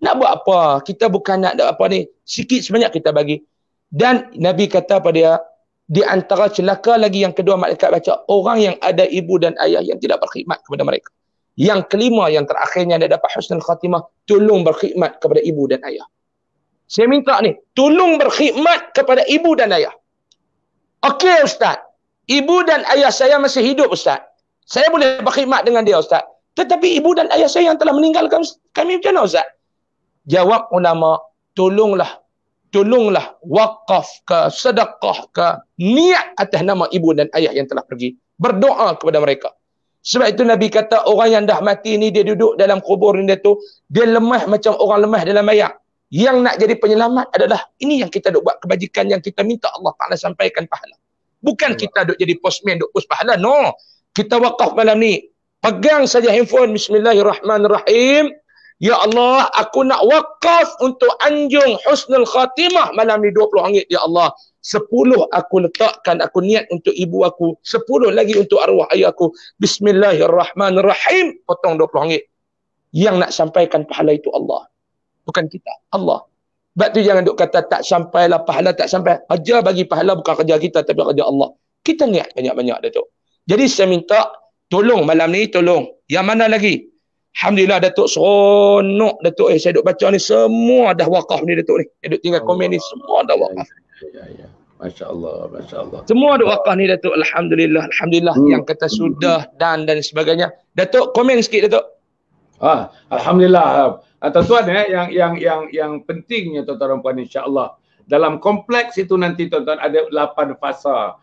Nak buat apa? Kita bukan nak apa ni. Sikit sebanyak kita bagi. Dan Nabi kata pada dia, di antara celaka lagi yang kedua malaikat baca, orang yang ada ibu dan ayah yang tidak berkhidmat kepada mereka. Yang kelima, yang terakhirnya dia dapat husnul khatimah, tolong berkhidmat kepada ibu dan ayah. Saya minta ni, tolong berkhidmat kepada ibu dan ayah. Okey Ustaz, ibu dan ayah saya masih hidup Ustaz. Saya boleh berkhidmat dengan dia Ustaz. Tetapi ibu dan ayah saya yang telah meninggalkan kami macam mana Ustaz? Jawab ulama, tolonglah wakaf ke, sedekah ke, niat atas nama ibu dan ayah yang telah pergi. Berdoa kepada mereka. Sebab itu Nabi kata orang yang dah mati ni, dia duduk dalam kubur ni tu, dia lemah macam orang lemah dalam mayat. Yang nak jadi penyelamat adalah ini yang kita duk buat kebajikan yang kita minta Allah Ta'ala sampaikan pahala. Bukan kita duk jadi postman, duk post pahala. No. Kita wakaf malam ni. Pegang saja handphone. Bismillahirrahmanirrahim. Ya Allah, aku nak wakaf untuk anjung husnul khatimah malam ni RM20. Ya Allah, 10 aku letakkan, aku niat untuk ibu aku. 10 lagi untuk arwah ayah aku. Bismillahirrahmanirrahim. Potong RM20. Yang nak sampaikan pahala itu Allah. Bukan kita. Allah. Sebab tu jangan duk kata tak sampailah pahala, tak sampai. Kerja bagi pahala bukan kerja kita, tapi kerja Allah. Kita niat banyak-banyak, Datuk. Jadi saya minta, tolong malam ni, tolong. Yang mana lagi? Alhamdulillah Datuk, seronok Datuk. Saya duk baca ni, semua dah wakaf ni Datuk ni. Saya duk tinggal komen ni, semua dah wakaf. Ya. Masya Allah, Masya Allah. Semua duk wakaf ni Datuk. Alhamdulillah. Alhamdulillah. Yang kata sudah dan sebagainya. Datuk, komen sikit Datuk. Alhamdulillah. Tuan-tuan yang pentingnya tuan-tuan dan puan, insya-Allah dalam kompleks itu nanti tuan-tuan ada 8 fasa,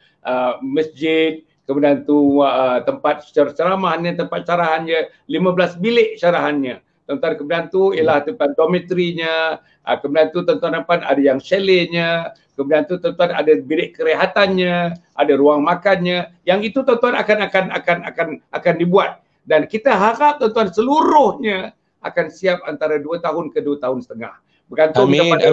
masjid, kemudian tu tempat ceramahnya, tempat syarahannya, 15 bilik syarahannya. Tuan-tuan, kemudian tu ialah tempat dormitorinya, kemudian tu tuan-tuan dan puan ada yang chaletnya, kemudian tu tuan-tuan ada bilik kerehatannya, ada ruang makannya. Yang itu tuan-tuan akan dibuat, dan kita harap tuan-tuan seluruhnya akan siap antara 2 tahun ke 2 tahun setengah. Bergantung kepada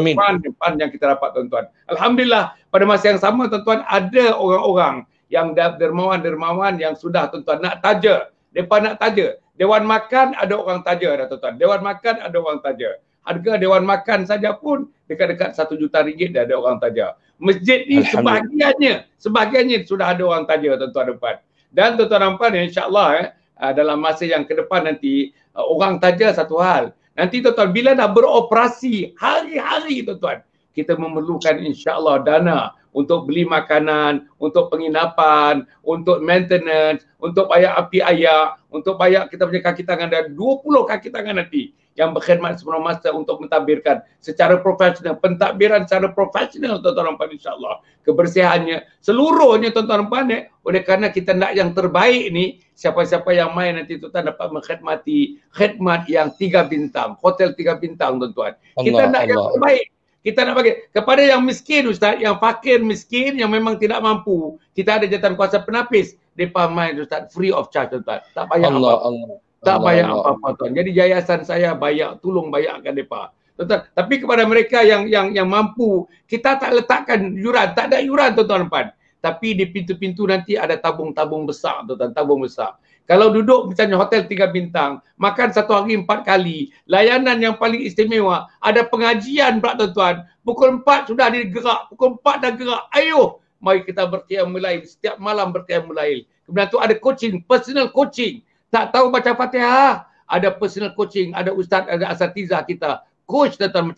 fund yang kita dapat tuan-tuan. Alhamdulillah pada masa yang sama tuan-tuan ada orang-orang yang dermawan-dermawan yang sudah tuan-tuan nak taja. Mereka nak taja. Dewan makan ada orang taja dah tuan-tuan. Dewan makan ada orang taja. Harga dewan makan saja pun dekat-dekat RM1 juta dah ada orang taja. Masjid ni sebahagiannya sudah ada orang taja tuan-tuan dan puan. Dan tuan-tuan dan puan, insya-Allah dalam masa yang ke depan nanti, orang taja satu hal. Nanti tuan-tuan, bila dah beroperasi hari-hari tuan-tuan, kita memerlukan insya-Allah dana untuk beli makanan, untuk penginapan, untuk maintenance, untuk bayar api ayak, untuk bayar kita punya kaki tangan, dan 20 kaki tangan nanti yang berkhidmat sepenuh masa untuk mentadbirkan secara profesional, pentadbiran secara profesional tuan-tuan dan puan, insya-Allah. Kebersihannya seluruhnya tuan-tuan dan puan, oleh kerana kita nak yang terbaik ni, siapa-siapa yang main nanti tuan-tuan dapat mengkhidmati khidmat yang 3 bintang, hotel 3 bintang tuan-tuan. Kita nak yang terbaik. Kita nak bagi kepada yang miskin Ustaz, yang fakir miskin, yang memang tidak mampu, kita ada jawatan kuasa penapis, depa main Ustaz free of charge tuan-tuan. Tak bayar apa-apa. Tak bayar apa-apa tuan. Jadi yayasan saya bayar, tolong bayarkan depa. Tuan-tuan, tapi kepada mereka yang mampu, kita tak letakkan yuran, tak ada yuran tuan-tuan puan. Tapi di pintu-pintu nanti ada tabung-tabung besar tuan-tuan, tabung besar. Kalau duduk misalnya hotel 3 bintang, makan satu hari 4 kali, layanan yang paling istimewa, ada pengajian pula tuan-tuan. Pukul 4 sudah digerak, pukul 4 dah gerak. Ayo, mari kita berqiyamul lail, setiap malam berqiyamul lail. Kemudian tu ada coaching, personal coaching. Tak tahu baca Fatihah, ada personal coaching, ada ustaz, ada asatizah kita. Coach tentang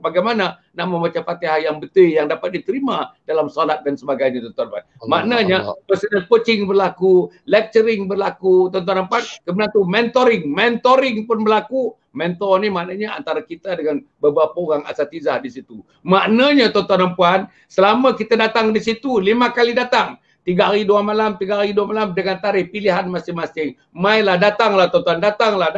bagaimana nak membaca Fatihah yang betul, yang dapat diterima dalam solat dan sebagainya tuan-tuan. Maknanya personal coaching berlaku, lecturing berlaku tuan-tuan dan puan. Kemudian tu mentoring pun berlaku. Mentor ni maknanya antara kita dengan beberapa orang asatizah di situ. Maknanya tuan-tuan dan puan, selama kita datang di situ 5 kali datang, 3 hari 2 malam, 3 hari 2 malam dengan tarikh pilihan masing-masing. Mailah, datanglah tuan-tuan, datanglah.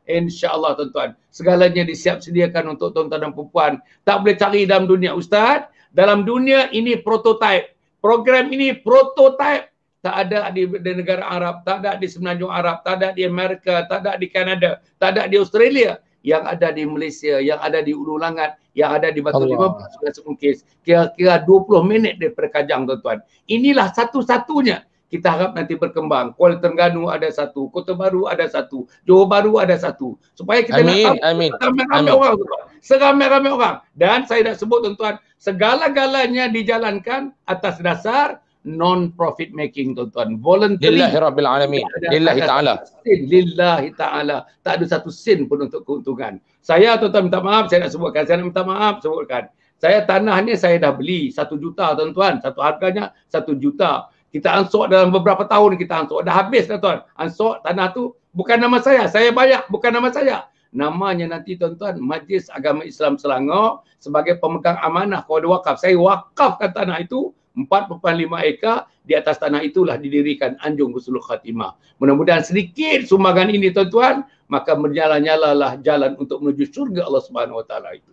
InsyaAllah tuan-tuan, segalanya disiap sediakan untuk tuan-tuan dan perempuan. Tak boleh cari dalam dunia Ustaz. Dalam dunia ini prototype. Program ini prototype. Tak ada di negara Arab, tak ada di Semenanjung Arab, tak ada di Amerika, tak ada di Kanada, tak ada di Australia. Yang ada di Malaysia, yang ada di Ulu Langat, yang ada di Batu 15, Sungai Semangkis. Kira-kira 20 minit daripada Kajang tuan-tuan. Inilah satu-satunya. Kita harap nanti berkembang. Kuala Terengganu ada satu, Kota Baru ada satu, Johor Baru ada satu. Supaya kita nak tahu seramai-ramai orang. Seramai-ramai orang. Dan saya dah sebut tuan-tuan, segala-galanya dijalankan atas dasar non-profit making tuan-tuan. Voluntary. Lillahi Rabbil Alamin. Lillahi Ta'ala. Lillahi Ta'ala. Tak ada satu sen pun untuk keuntungan. Saya tuan-tuan minta maaf, saya nak sebutkan. Saya nak minta maaf, sebutkan. Saya tanah ni saya dah beli 1 juta tuan-tuan. Satu harganya 1 juta. Kita ansur dalam beberapa tahun kita ansur. Dah habis dah tuan. Ansur tanah tu bukan nama saya bayar, bukan nama saya. Namanya nanti tuan-tuan Majlis Agama Islam Selangor sebagai pemegang amanah kepada wakaf. Saya wakafkan tanah itu 4.5 ekar. Di atas tanah itulah didirikan Anjung Husnul Khatimah. Mudah-mudahan sedikit sumbangan ini tuan-tuan, maka bernyala-nyalalah jalan untuk menuju syurga Allah Subhanahu Wa Taala itu.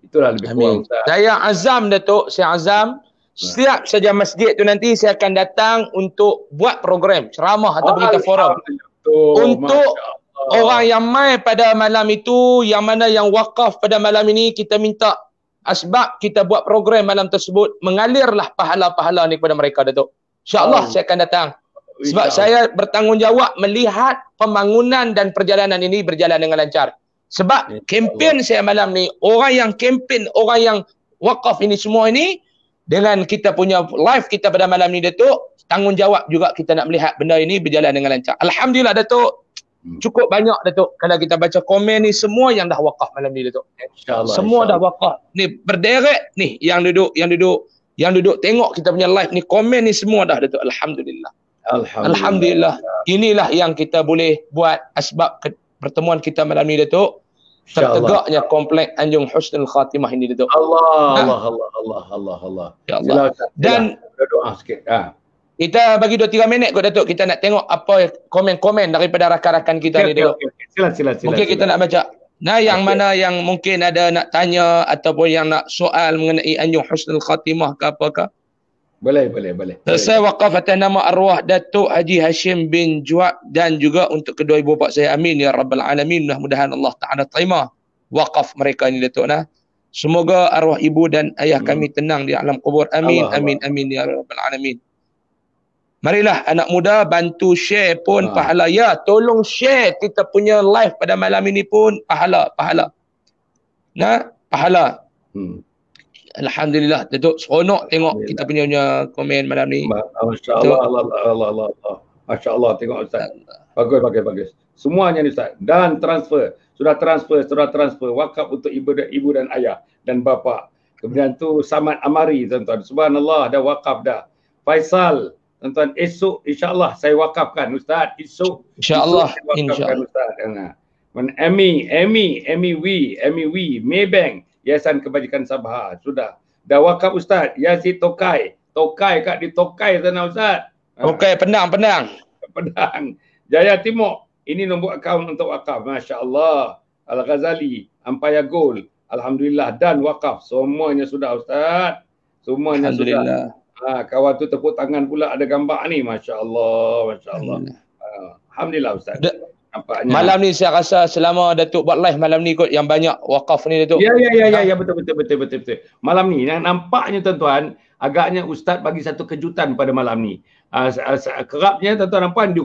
Itulah lebih kurang. Saya azam Datuk, saya azam. Setiap saja masjid tu nanti saya akan datang untuk buat program ceramah atau kita forum untuk orang yang mai pada malam itu, yang mana yang wakaf pada malam ini, kita minta asbab kita buat program malam tersebut, mengalirlah pahala-pahala ni kepada mereka Datuk. InsyaAllah saya akan datang sebab saya bertanggungjawab melihat pembangunan dan perjalanan ini berjalan dengan lancar. Sebab kempen saya malam ni, orang yang kempen, orang yang wakaf ini semua ini, dengan kita punya live kita pada malam ni Datuk, tanggungjawab juga kita nak melihat benda ini berjalan dengan lancar. Alhamdulillah Datuk. Cukup banyak Datuk. Kalau kita baca komen ni, semua yang dah wakaf malam ni Datuk. InsyaAllah. Semua dah wakaf. Ni berderet ni yang duduk tengok kita punya live ni, komen ni semua dah Datuk. Alhamdulillah. Alhamdulillah. Inilah yang kita boleh buat asbab pertemuan kita malam ni Datuk. Tertegaknya komplek Anjung Husnul Khatimah ini Datuk. Allah. Ya Allah. Dan doa sikit. Kita bagi 2-3 minit kot Datuk. Kita nak tengok apa komen-komen daripada rakan-rakan kita ni Datuk. Silakan. Mungkin kita nak baca. Nah, yang mana yang mungkin ada nak tanya ataupun yang nak soal mengenai Anjung Husnul Khatimah ke apakah? Boleh. Saya wakaf atas nama arwah Datuk Haji Hashim bin Juad dan juga untuk kedua ibu bapa saya. Amin ya Rabbal Alamin. Mudah-mudahan Allah Ta'ala terima wakaf mereka ini Datuk. Semoga arwah ibu dan ayah kami tenang di alam kubur. Amin. Amin ya Rabbal Alamin. Marilah anak muda bantu share pun pahala. Ya, tolong share kita punya live pada malam ini pun pahala. Pahala. Alhamdulillah Datuk, seronok tengok kita punya komen malam ni. Masya-Allah, Allah. Masya Allah, tengok Ustaz. Bagus. Semuanya ni Ustaz. Dan transfer. Sudah transfer. Wakaf untuk ibu dan ayah dan bapa. Kemudian tu Samad Amari, tuan-tuan. Subhanallah, dah wakaf dah. Faisal, tuan-tuan, esok insya-Allah saya wakafkan Ustaz. Esok Insya-Allah. saya wakafkan Ustaz. Amy, Maybank, Yayasan Kebajikan Sabah. Sudah. Dah wakaf Ustaz. Yasin Tokai kat di Tokai sana Ustaz. Okey, Penang. Jaya Timur. Ini nombor akaun untuk wakaf. Masya Allah. Al-Ghazali, Ampaya Gold. Alhamdulillah, dan wakaf. Semuanya sudah Ustaz. Semuanya sudah. Kawan tu tepuk tangan pula ada gambar ni. Masya Allah. Alhamdulillah Ustaz. Nampaknya. Malam ni saya rasa selama Datuk buat live malam ni kot yang banyak wakaf ni Datuk. Ya, betul. Malam ni yang nampaknya tuan-tuan, agaknya Ustaz bagi satu kejutan pada malam ni. Kerapnya tuan-tuan nampak di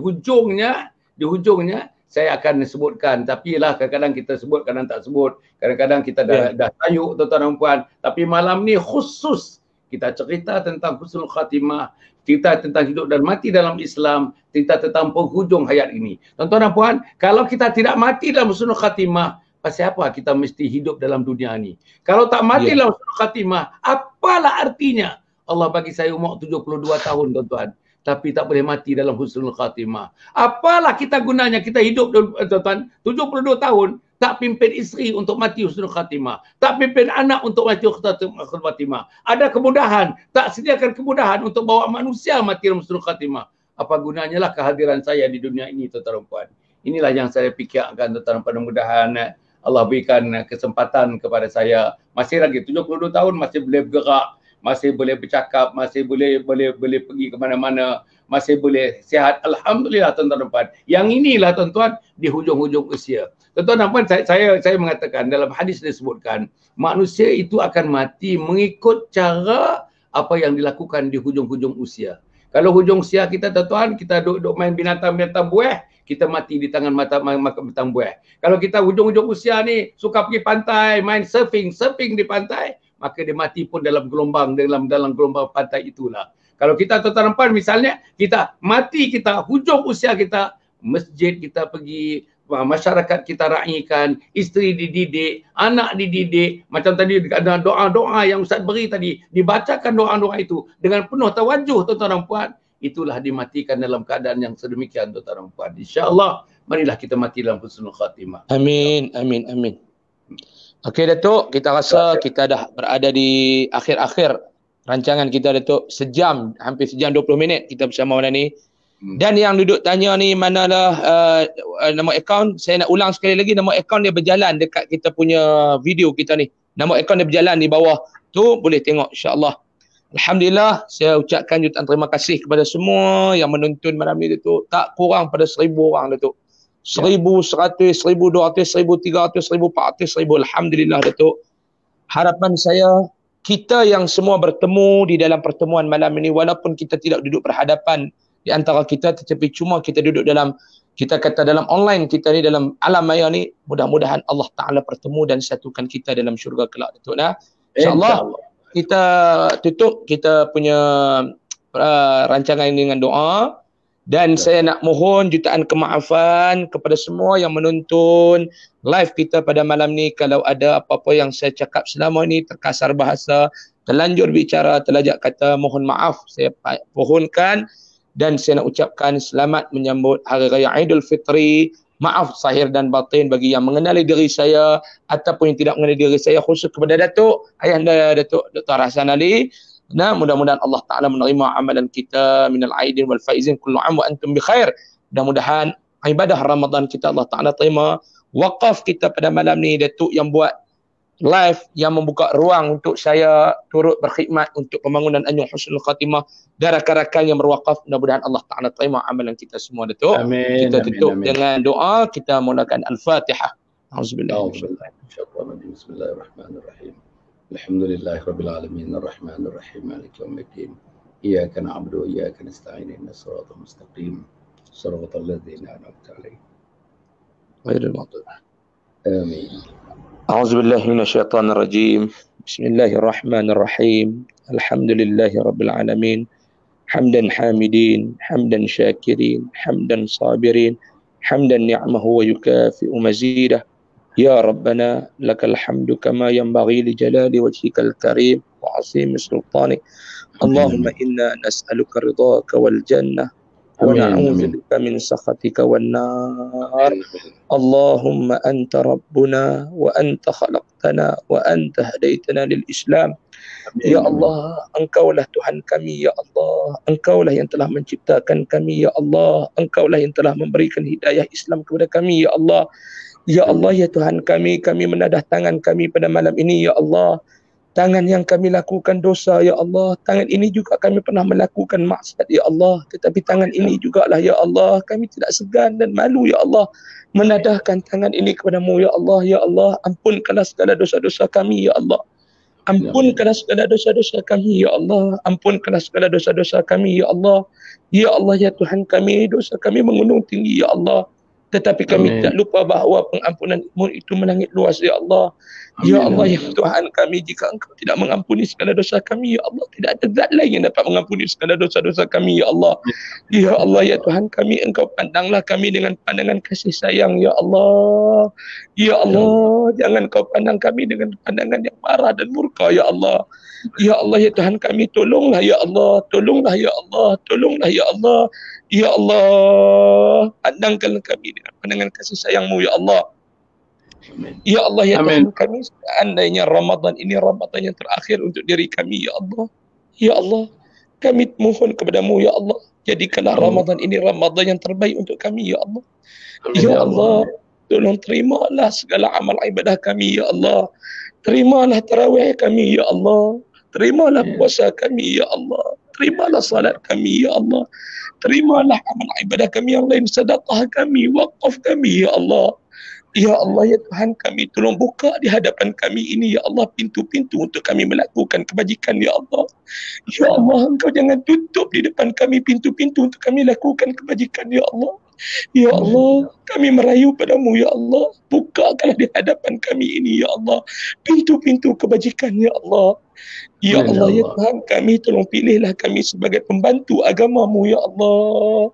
hujungnya saya akan sebutkan, tapi lah kadang-kadang kita sebut, kadang tak sebut. Kadang-kadang kita dah tayuk tuan-tuan dan puan. Tapi malam ni khusus kita cerita tentang husnul khatimah, cerita tentang hidup dan mati dalam Islam, cerita tentang penghujung hayat ini. Tuan-tuan dan puan, kalau kita tidak mati dalam husnul khatimah, pasal apa kita mesti hidup dalam dunia ini? Kalau tak mati dalam husnul khatimah, apalah artinya? Allah bagi saya umur 72 tahun tuan-tuan, tapi tak boleh mati dalam husnul khatimah. Apalah kita gunanya kita hidup tuan-tuan 72 tahun, tak pimpin isteri untuk mati husnul khatimah, tak pimpin anak untuk mati husnul khatimah. Ada kemudahan, tak sediakan kemudahan untuk bawa manusia mati dalam husnul khatimah. Apa gunanya lah kehadiran saya di dunia ini tuan-tuan dan puan. Inilah yang saya fikirkan tuan-tuan, mudah-mudahan Allah berikan kesempatan kepada saya. Masih lagi 72 tahun, masih boleh bergerak, masih boleh bercakap, masih boleh pergi ke mana-mana, masih boleh sihat. Alhamdulillah tuan-tuan dan puan. Yang inilah tuan-tuan di hujung-hujung usia. Tuan-tuan dan puan, saya mengatakan dalam hadis disebutkan manusia itu akan mati mengikut cara apa yang dilakukan di hujung-hujung usia. Kalau hujung usia kita tuan-tuan, kita duduk main binatang buah, kita mati di tangan binatang buah. Kalau kita hujung-hujung usia ni suka pergi pantai, main surfing di pantai, maka dia mati pun dalam gelombang pantai itulah. Kalau kita tuan-tuan dan puan, misalnya kita mati, kita hujung usia kita, masjid kita pergi, masyarakat kita raikan, isteri dididik, anak dididik, macam tadi ada doa-doa yang Ustaz beri tadi, dibacakan doa-doa itu dengan penuh tawajuh tuan-tuan dan puan, itulah dimatikan dalam keadaan yang sedemikian tuan-tuan dan puan. InsyaAllah, marilah kita mati dalam husnul khatimah. Amin. Okey Datuk, kita rasa kita dah berada di akhir-akhir rancangan kita Datuk. Hampir sejam 20 minit kita bersama malam ni. Dan yang duduk tanya ni manalah nama akaun, saya nak ulang sekali lagi, nama akaun dia berjalan dekat kita punya video kita ni. Nama akaun dia berjalan di bawah tu, boleh tengok insya-Allah. Alhamdulillah, saya ucapkan jutaan terima kasih kepada semua yang menonton malam ni Datuk. Tak kurang pada 1000 orang Datuk. 1,100, 1,200, 1,300, 1,400, 1,000. Alhamdulillah Datuk. Harapan saya, kita yang semua bertemu di dalam pertemuan malam ini, walaupun kita tidak duduk berhadapan di antara kita, tetapi cuma kita duduk dalam, kita kata dalam online kita ni, dalam alam maya ni, mudah-mudahan Allah Ta'ala bertemu dan satukan kita dalam syurga kelak Datuk. InsyaAllah kita tutup kita punya rancangan ini dengan doa. Dan saya nak mohon jutaan kemaafan kepada semua yang menonton live kita pada malam ni. Kalau ada apa-apa yang saya cakap selama ni terkasar bahasa, terlanjur bicara, terlajak kata, mohon maaf. Saya pohonkan dan saya nak ucapkan selamat menyambut Hari Raya Aidil Fitri. Maaf zahir dan batin bagi yang mengenali diri saya ataupun yang tidak mengenali diri saya, khusus kepada Datuk, ayahanda Datuk Dr. Hasan Ali. Nah, mudah-mudahan Allah Ta'ala menerima amalan kita minal aidin wal faizin kullu am wa antum bi khair. Mudah-mudahan ibadah Ramadan kita Allah Ta'ala terima. Wakaf kita pada malam ni Datuk yang buat live, yang membuka ruang untuk saya turut berkhidmat untuk pembangunan Anjung Husnul Khatimah dan rakan-rakan yang berwakaf. Mudah-mudahan Allah Ta'ala terima amalan kita semua Datuk. Amin. Kita tutup dengan doa, kita mulakan Al-Fatihah. Auzubillah. Bismillahirrahmanirrahim. Alhamdulillah Rabbil Alamin Ar-Rahman Ar-Rahim Maliki Yawmiddin Iyyaka na'budu wa iyyaka nasta'in Ihdinas siratal mustaqim Siratal ladzina an'amta 'alaihim ghairil maghdubi. Amin. A'udzubillahi minasyaitonir rajim. Bismillahirrahmanirrahim. Alhamdulillahi Rabbil Alamin. حمدا حامدين حمدا شاكرين حمدا صابرين حمدا نعمه ويكافئ مزيده. يا ربنا لك الحمد كما ينبغي لجلال وجهك الكريم وعظيم سلطانك. اللهم إنا نسألك رضاك والجنة ونعوذ بك من سخطك والنار. اللهم أنت ربنا وأنت خلقتنا وأنت هديتنا للإسلام. Ya Allah, Engkaulah Tuhan kami, Ya Allah. Engkaulah yang telah menciptakan kami, Ya Allah. Engkaulah yang telah memberikan hidayah Islam kepada kami, Ya Allah. Ya Allah, ya Tuhan kami menadah tangan kami pada malam ini, Ya Allah. Tangan yang kami lakukan dosa, Ya Allah. Tangan ini juga kami pernah melakukan maksiat, Ya Allah. Tetapi tangan ini jugalah, Ya Allah, kami tidak segan dan malu, Ya Allah, menadahkan tangan ini kepadamu, Ya Allah. Ya Allah, ampunkanlah segala dosa-dosa kami, Ya Allah. Ampunkanlah segala dosa-dosa kami, Ya Allah. Ampunkanlah segala dosa-dosa kami, Ya Allah. Ya Allah, ya Tuhan kami, dosa kami menggunung tinggi, Ya Allah. Tetapi kami tidak lupa bahawa pengampunan-Mu itu melangit luas, Ya Allah. Ya Allah, ya Tuhan kami, jika Engkau tidak mengampuni segala dosa kami, Ya Allah, tidak ada zat lain yang dapat mengampuni segala dosa-dosa kami, Ya Allah. Ya Allah, ya Tuhan kami, Engkau pandanglah kami dengan pandangan kasih sayang, Ya Allah. Ya Allah, jangan Kau pandang kami dengan pandangan yang marah dan murka, Ya Allah. Ya Allah, ya Tuhan kami, tolonglah, Ya Allah. Tolonglah, Ya Allah. Tolonglah, Ya Allah. Ya Allah, pandangkanlah kami dengan pandangan kasih sayang-Mu, Ya Allah. Ya Allah, ya Tuhan kami, seandainya Ramadan ini Ramadan yang terakhir untuk diri kami, Ya Allah. Ya Allah, kami mohon kepadamu, Ya Allah, jadikanlah Ramadan ini Ramadan yang terbaik untuk kami, Ya Allah. Ya Allah, tolong terimalah segala amal ibadah kami, Ya Allah. Terimalah tarawih kami, Ya Allah. Terimalah puasa kami, Ya Allah. Terimalah salat kami, Ya Allah. Terimalah amal ibadah kami yang lain, sedekah kami, wakaf kami, Ya Allah. Ya Allah, ya Tuhan kami, tolong buka di hadapan kami ini, Ya Allah, pintu-pintu untuk kami melakukan kebajikan, Ya Allah. Ya Allah, Engkau jangan tutup di depan kami pintu-pintu untuk kami lakukan kebajikan, Ya Allah. Ya Allah, kami merayu padamu, Ya Allah. Bukakanlah di hadapan kami ini, Ya Allah, pintu-pintu kebajikan, Ya Allah. Ya Allah, ya Tuhan kami, tolong pilihlah kami sebagai pembantu agama-Mu, Ya Allah.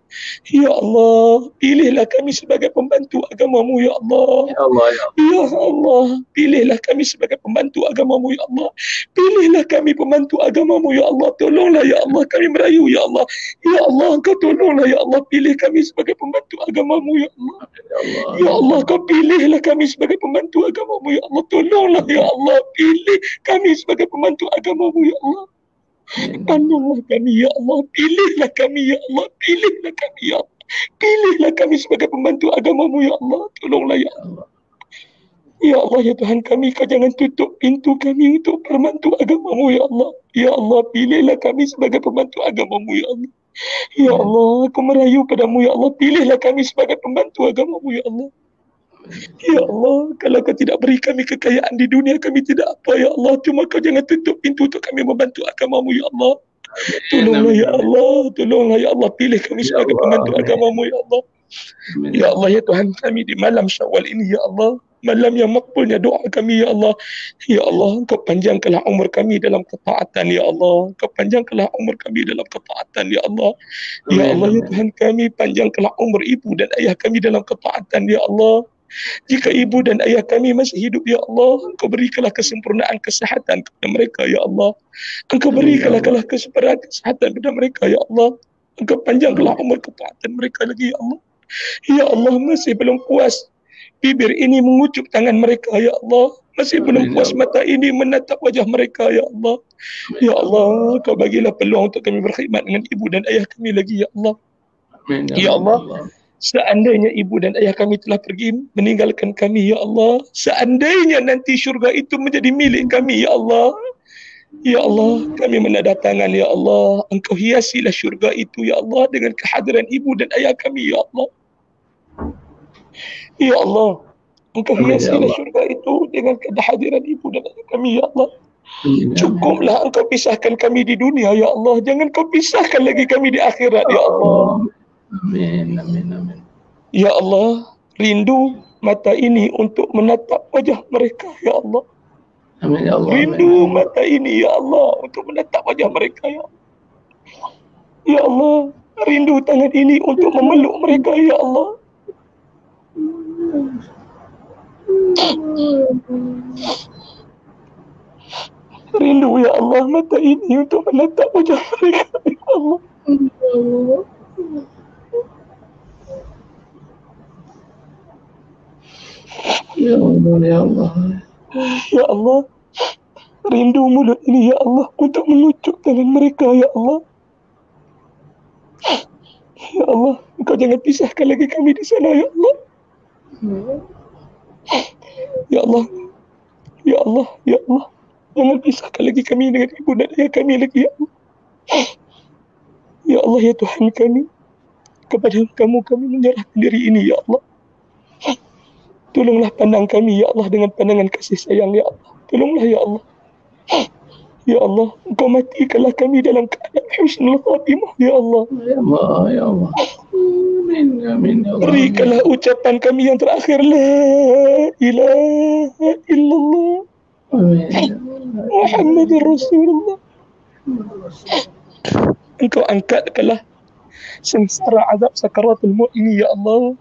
Ya Allah, pilihlah kami sebagai pembantu agama-Mu, Ya Allah. Ya Allah, ya Ya Allah, pilihlah kami sebagai pembantu agama-Mu, Ya Allah. Pilihlah kami pembantu agama-Mu, Ya Allah. Tolonglah, Ya Allah, kami merayu, Ya Allah. Ya Allah, Engkau tolonglah, Ya Allah. Pilih kami sebagai pembantu agama-Mu, Ya Allah. Ya Allah, Kau pilihlah kami sebagai pembantu agama-Mu, Ya Allah. Tolonglah, Ya Allah. Pilih kami sebagai pembantu agama-Mu, Ya Allah. Tolonglah kami, Ya Allah. Pilihlah kami, Ya Allah. Pilihlah kami, Ya Allah. Pilihlah kami sebagai pembantu agama-Mu, Ya Allah. Tolonglah, Ya Allah. Ya Allah, ya Tuhan kami, Kau jangan tutup pintu kami untuk pembantu agama-Mu, Ya Allah. Ya Allah, pilihlah kami sebagai pembantu agama-Mu, Ya Allah. Ya Allah, aku merayu padamu, Ya Allah. Pilihlah kami sebagai pembantu agama-Mu, Ya Allah. Ya Allah, kalau Kau tidak beri kami kekayaan di dunia, kami tidak apa, Ya Allah. Cuma Kau jangan tutup pintu untuk kami membantu agama-Mu, Ya Allah. Tolonglah, Ya Allah. Tolonglah, Ya Allah. Pilih kami sebagai pembantu agama-Mu, Ya Allah. Ya Allah, ya Tuhan kami, di malam Syawal ini, Ya Allah, malam yang makbulnya doa kami, Ya Allah. Ya Allah, Engkau panjangkanlah umur kami dalam ketaatan, Ya Allah. Engkau panjangkanlah umur kami dalam ketaatan, Ya Allah. Ya Allah, ya Tuhan kami, panjangkanlah umur ibu dan ayah kami dalam ketaatan, Ya Allah. Jika ibu dan ayah kami masih hidup, Ya Allah, Engkau berikanlah kesempurnaan kesehatan kepada mereka, Ya Allah. Engkau berikanlah kesempurnaan kesehatan kepada mereka, Ya Allah. Engkau panjangkanlah umur ketaatan mereka lagi, Ya Allah. Ya Allah, masih belum puas bibir ini mengucup tangan mereka, Ya Allah. Masih belum puas mata ini menatap wajah mereka, Ya Allah. Ya Allah, Kau bagilah peluang untuk kami berkhidmat dengan ibu dan ayah kami lagi, Ya Allah. Ya Allah, seandainya ibu dan ayah kami telah pergi meninggalkan kami, Ya Allah. Seandainya nanti syurga itu menjadi milik kami, Ya Allah. Ya Allah, kami menadah tangan, Ya Allah. Engkau hiasilah syurga itu, Ya Allah, dengan kehadiran ibu dan ayah kami, Ya Allah. Ya Allah, Engkau hiasilah syurga itu dengan kehadiran ibu dan ayah kami, Ya Allah. Cukuplah Engkau pisahkan kami di dunia, Ya Allah. Jangan Kau pisahkan lagi kami di akhirat, Ya Allah. Amin, amin, amin. Ya Allah, rindu mata ini untuk menatap wajah mereka, Ya Allah. Amin, ya Allah. Rindu mata ini, Ya Allah, untuk menatap wajah mereka, Ya Allah. Ya Allah, rindu tangan ini untuk memeluk mereka, Ya Allah. Rindu, Ya Allah, mata ini untuk menatap wajah mereka, Ya Allah. Ya Allah, Ya Allah. Ya Allah, rindu mulut ini, Ya Allah, untuk mengucuk tangan mereka, Ya Allah. Ya Allah, Engkau jangan pisahkan lagi kami di sana, Ya Allah. Ya Allah, Ya Allah, Ya Allah. Jangan pisahkan lagi kami dengan ibu dan ayah kami lagi, Ya Allah. Ya Allah, ya Tuhan kami, kepada kamu kami menyerahkan diri ini, Ya Allah. Tolonglah pandang kami, Ya Allah, dengan pandangan kasih sayang, Ya Allah. Tolonglah, Ya Allah. Ya Allah, Engkau matikanlah kami dalam keadaan husnul khatimah, Ya Allah. Ya Allah, Ya Allah. Amin, amin, Ya Allah. Berikanlah ucapan kami yang terakhir, La ilaha illallah Amin, ya Allah. Muhammadur Rasulullah. Engkau angkatkanlah sengsara azab sakaratul maut ini, Ya Allah.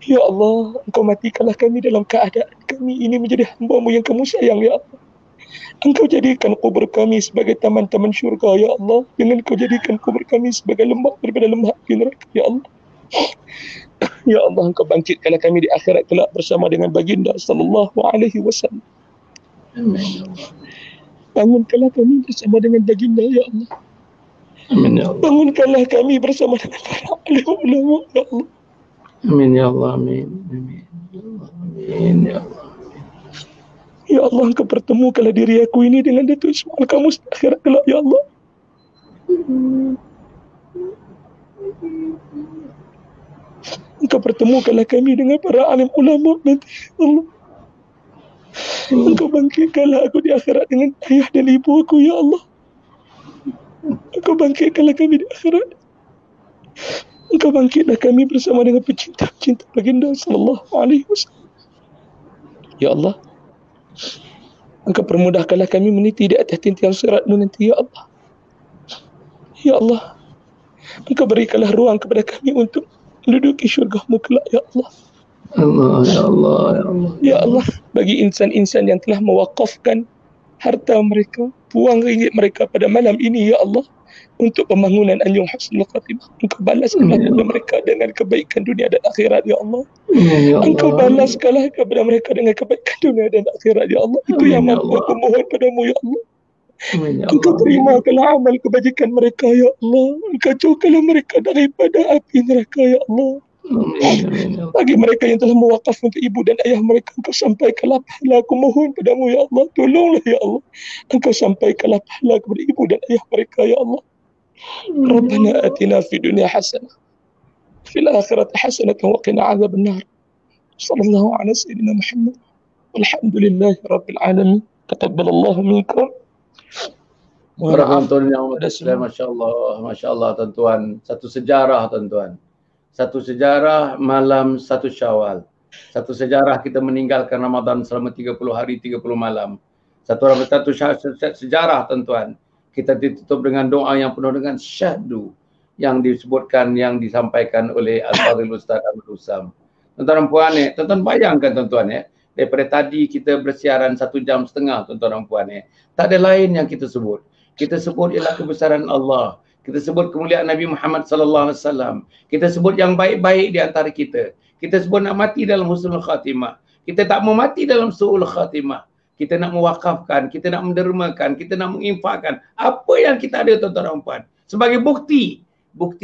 Ya Allah, Engkau matikanlah kami dalam keadaan kami ini menjadi hamba-Mu yang kamu sayang, Ya Allah. Engkau jadikan kubur kami sebagai taman-taman syurga, Ya Allah. Jangan Engkau jadikan kubur kami sebagai lembah daripada lembah api neraka, Ya Allah. Ya Allah, Engkau bangkitkanlah kami di akhirat kelak bersama dengan baginda sallallahu alaihi wasallam. Amin, ya Allah. Bangunkanlah kami bersama dengan baginda, Ya Allah. Amin, ya Allah. Bangunkanlah kami bersama dengan para alim ulama, Ya Allah. Amin, ya Allah. Amin, amin. Ya Allah, amin, ya Allah. Ya Allah, Engkau pertemukanlah diri aku ini dengan Datuk Ismail kamu di akhirat kelak, Ya Allah. Engkau pertemukanlah kami dengan para alim ulama nanti, Ya Allah. Engkau bangkitkanlah aku di akhirat dengan ayah dan ibu aku, Ya Allah. Engkau bangkitkanlah kami di akhirat. Engkau bangkitlah kami bersama dengan pecinta-pecinta baginda sallallahu alaihi wasallam. Ya Allah, Engkau permudahkanlah kami meniti di atas tiang sirat-Mu nanti, Ya Allah. Ya Allah, Engkau berikanlah ruang kepada kami untuk menduduki syurga-Mu kelak, Ya Allah. Allah, ya Allah, ya Allah. Ya Allah, bagi insan-insan yang telah mewakafkan harta mereka, puang ringgit mereka pada malam ini, Ya Allah, untuk pembangunan Anjung Husnul Khatimah. Engkau balaskanlah kepada mereka dengan kebaikan dunia dan akhirat, Ya Allah. Amin, ya Allah. Engkau balaskanlah kepada mereka dengan kebaikan dunia dan akhirat, Ya Allah. Itu yang Amin, ya mampu Allah. aku mohon padamu, Ya Allah. Amin, ya Engkau Allah. terimakanlah amal kebajikan mereka, Ya Allah. Engkau jauhkanlah mereka daripada api neraka, Ya Allah. Amin, amin, ya Allah. Bagi mereka yang telah mewakaf untuk ibu dan ayah mereka, Engkau sampaikanlah pahala. Aku mohon padamu, Ya Allah. Tolonglah, Ya Allah. Engkau sampaikanlah pahala kepada ibu dan ayah mereka, Ya Allah. Rabbana atina fi dunya hasanah, fil akhirati hasanah wa qina adzaban nar. Sallallahu ala sayyidina Muhammad. Walhamdulillahi rabbil alamin. Taqabbalallahu minkum. Warahmatullahi wabarakatuh. Masya Allah, Masya Allah, tuan-tuan. Satu sejarah, tuan-tuan. Satu sejarah malam satu Syawal. Satu sejarah kita meninggalkan Ramadan selama 30 hari, 30 malam. Satu sejarah, tuan-tuan. Kita ditutup dengan doa yang penuh dengan syahdu yang disebutkan, yang disampaikan oleh Al-Fadhil Ustaz Ahmad Usam. Tuan-tuan dan puan, tuan-tuan bayangkan, tuan-tuan, daripada tadi kita bersiaran 1 jam setengah, tuan-tuan dan puan, tak ada lain yang kita sebut. Kita sebut ialah kebesaran Allah. Kita sebut kemuliaan Nabi Muhammad sallallahu alaihi wasallam. Kita sebut yang baik-baik di antara kita. Kita sebut nak mati dalam husnul khatimah. Kita tak mau mati dalam su'ul khatimah. Kita nak mewakafkan, kita nak mendermakan, kita nak menginfakkan apa yang kita ada, tuan-tuan dan puan. Sebagai bukti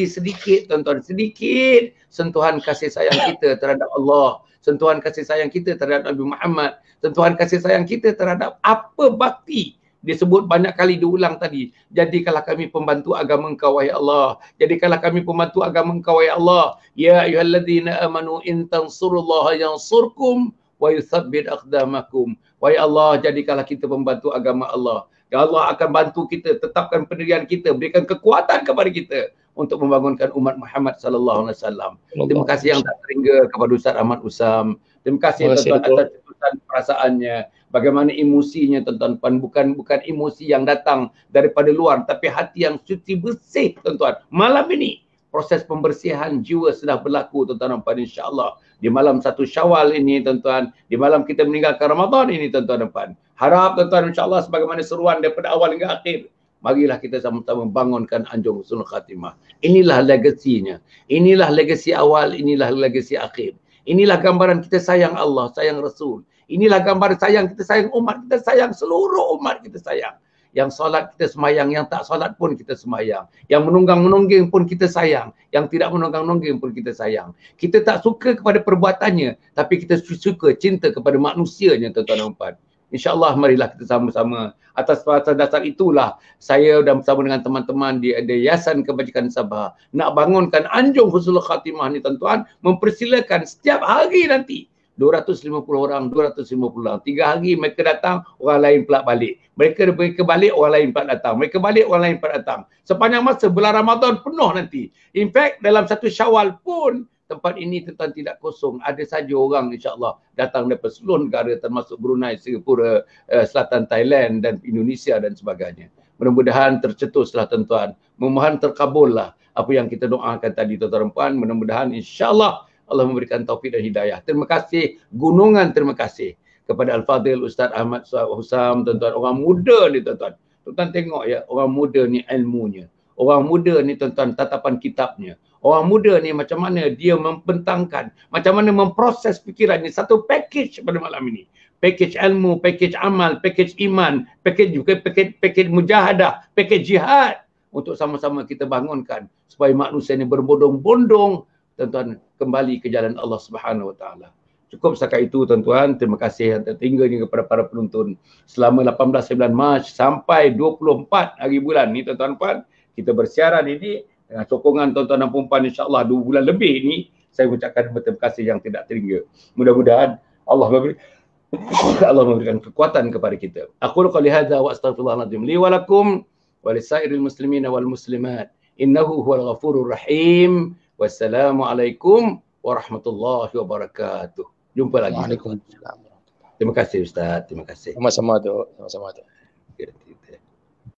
sedikit, tuan-tuan, sedikit sentuhan kasih sayang kita terhadap Allah, sentuhan kasih sayang kita terhadap Nabi Muhammad, sentuhan kasih sayang kita terhadap apa bakti. Disebut banyak kali, diulang tadi. Jadikanlah kami pembantu agama Engkau, wahai Allah. Jadikanlah kami pembantu agama Engkau, wahai Allah. Ya ayyuhalladzina amanu in tansurullaha yansurkum wa yuthabbit aqdamakum. Wahai Allah, jadikanlah kita pembantu agama Allah. Ya Allah akan bantu kita, tetapkan pendirian kita, berikan kekuatan kepada kita untuk membangunkan umat Muhammad sallallahu alaihi wasallam. Terima kasih yang tak terhingga kepada Ustaz Ahmad Usam. Terima kasih tuan-tuan atas cetusan perasaannya. Bagaimana emosinya tuan-tuan, bukan emosi yang datang daripada luar, tapi hati yang suci bersih tuan-tuan. Malam ini proses pembersihan jiwa sudah berlaku tuan-tuan dan puan, insya-Allah. Di malam 1 Syawal ini tuan-tuan, di malam kita meninggalkan Ramadan ini tuan-tuan dan puan. Harap tuan-tuan insya-Allah sebagaimana seruan daripada awal hingga akhir, marilah kita sama-sama bangunkan anjung husnul khatimah. Inilah legasinya. Inilah legasi awal, inilah legasi akhir. Inilah gambaran kita sayang Allah, sayang Rasul. Inilah gambaran sayang kita sayang umat, kita sayang seluruh umat kita sayang. Yang solat kita semayang, yang tak solat pun kita semayang. Yang menunggang-menungging pun kita sayang. Yang tidak menunggang-menungging pun kita sayang. Kita tak suka kepada perbuatannya, tapi kita suka, cinta kepada manusianya tuan-tuan dan puan. InsyaAllah marilah kita sama-sama. Atas dasar itulah saya dan bersama dengan teman-teman di Yayasan Kebajikan Sabah nak bangunkan anjung husnul khatimah ni tuan-tuan, mempersilakan setiap hari nanti 250 orang, 250 orang. 3 hari mereka datang, orang lain pula balik. Mereka balik, orang lain pula datang. Mereka balik, orang lain pula datang. Sepanjang masa bulan Ramadan penuh nanti. In fact, dalam 1 Syawal pun tempat ini tuan tidak kosong. Ada saja orang insya-Allah datang daripada seluruh negara termasuk Brunei, Singapura, Selatan Thailand dan Indonesia dan sebagainya. Mudah-mudahan tercetuslah tuan-tuan. Memohon terkabullah apa yang kita doakan tadi tuan-tuan dan puan. Mudah-mudahan insya-Allah Allah memberikan taufik dan hidayah. Terima kasih, gunungan terima kasih kepada Al-Fadhil Ustaz Ahmad Usam, tuan-tuan. Orang muda ni tuan-tuan. Tuan-tuan tengok ya, orang muda ni ilmunya. Orang muda ni tuan-tuan tatapan kitabnya. Orang muda ni macam mana dia membentangkan, macam mana memproses fikirannya. Satu package pada malam ini. Package ilmu, package amal, package iman, package mujahadah, package jihad. Untuk sama-sama kita bangunkan supaya manusia ni berbondong-bondong tuan-tuan kembali ke jalan Allah Subhanahu Wa Taala. Cukup setakat itu tuan-tuan. Terima kasih yang tertinggal kepada para penonton selama 18-19 Mac sampai 24 hari bulan ni tuan-tuan puan. Kita bersiaran ini dengan sokongan tuan-tuan dan puan, insya-Allah 2 bulan lebih ni saya ucapkan terima kasih yang tidak terhingga. Mudah-mudahan Allah memberikan kekuatan kepada kita. Aku qali hadza wa astaghfirullahalazim li wa lakum wa lisairil muslimin wal muslimat. Innahu huwal ghafurur rahim. Wassalamualaikum warahmatullahi wabarakatuh. Jumpa lagi. Waalaikumsalam. Terima kasih Ustaz. Terima kasih. Sama-sama tu. Sama-sama tu.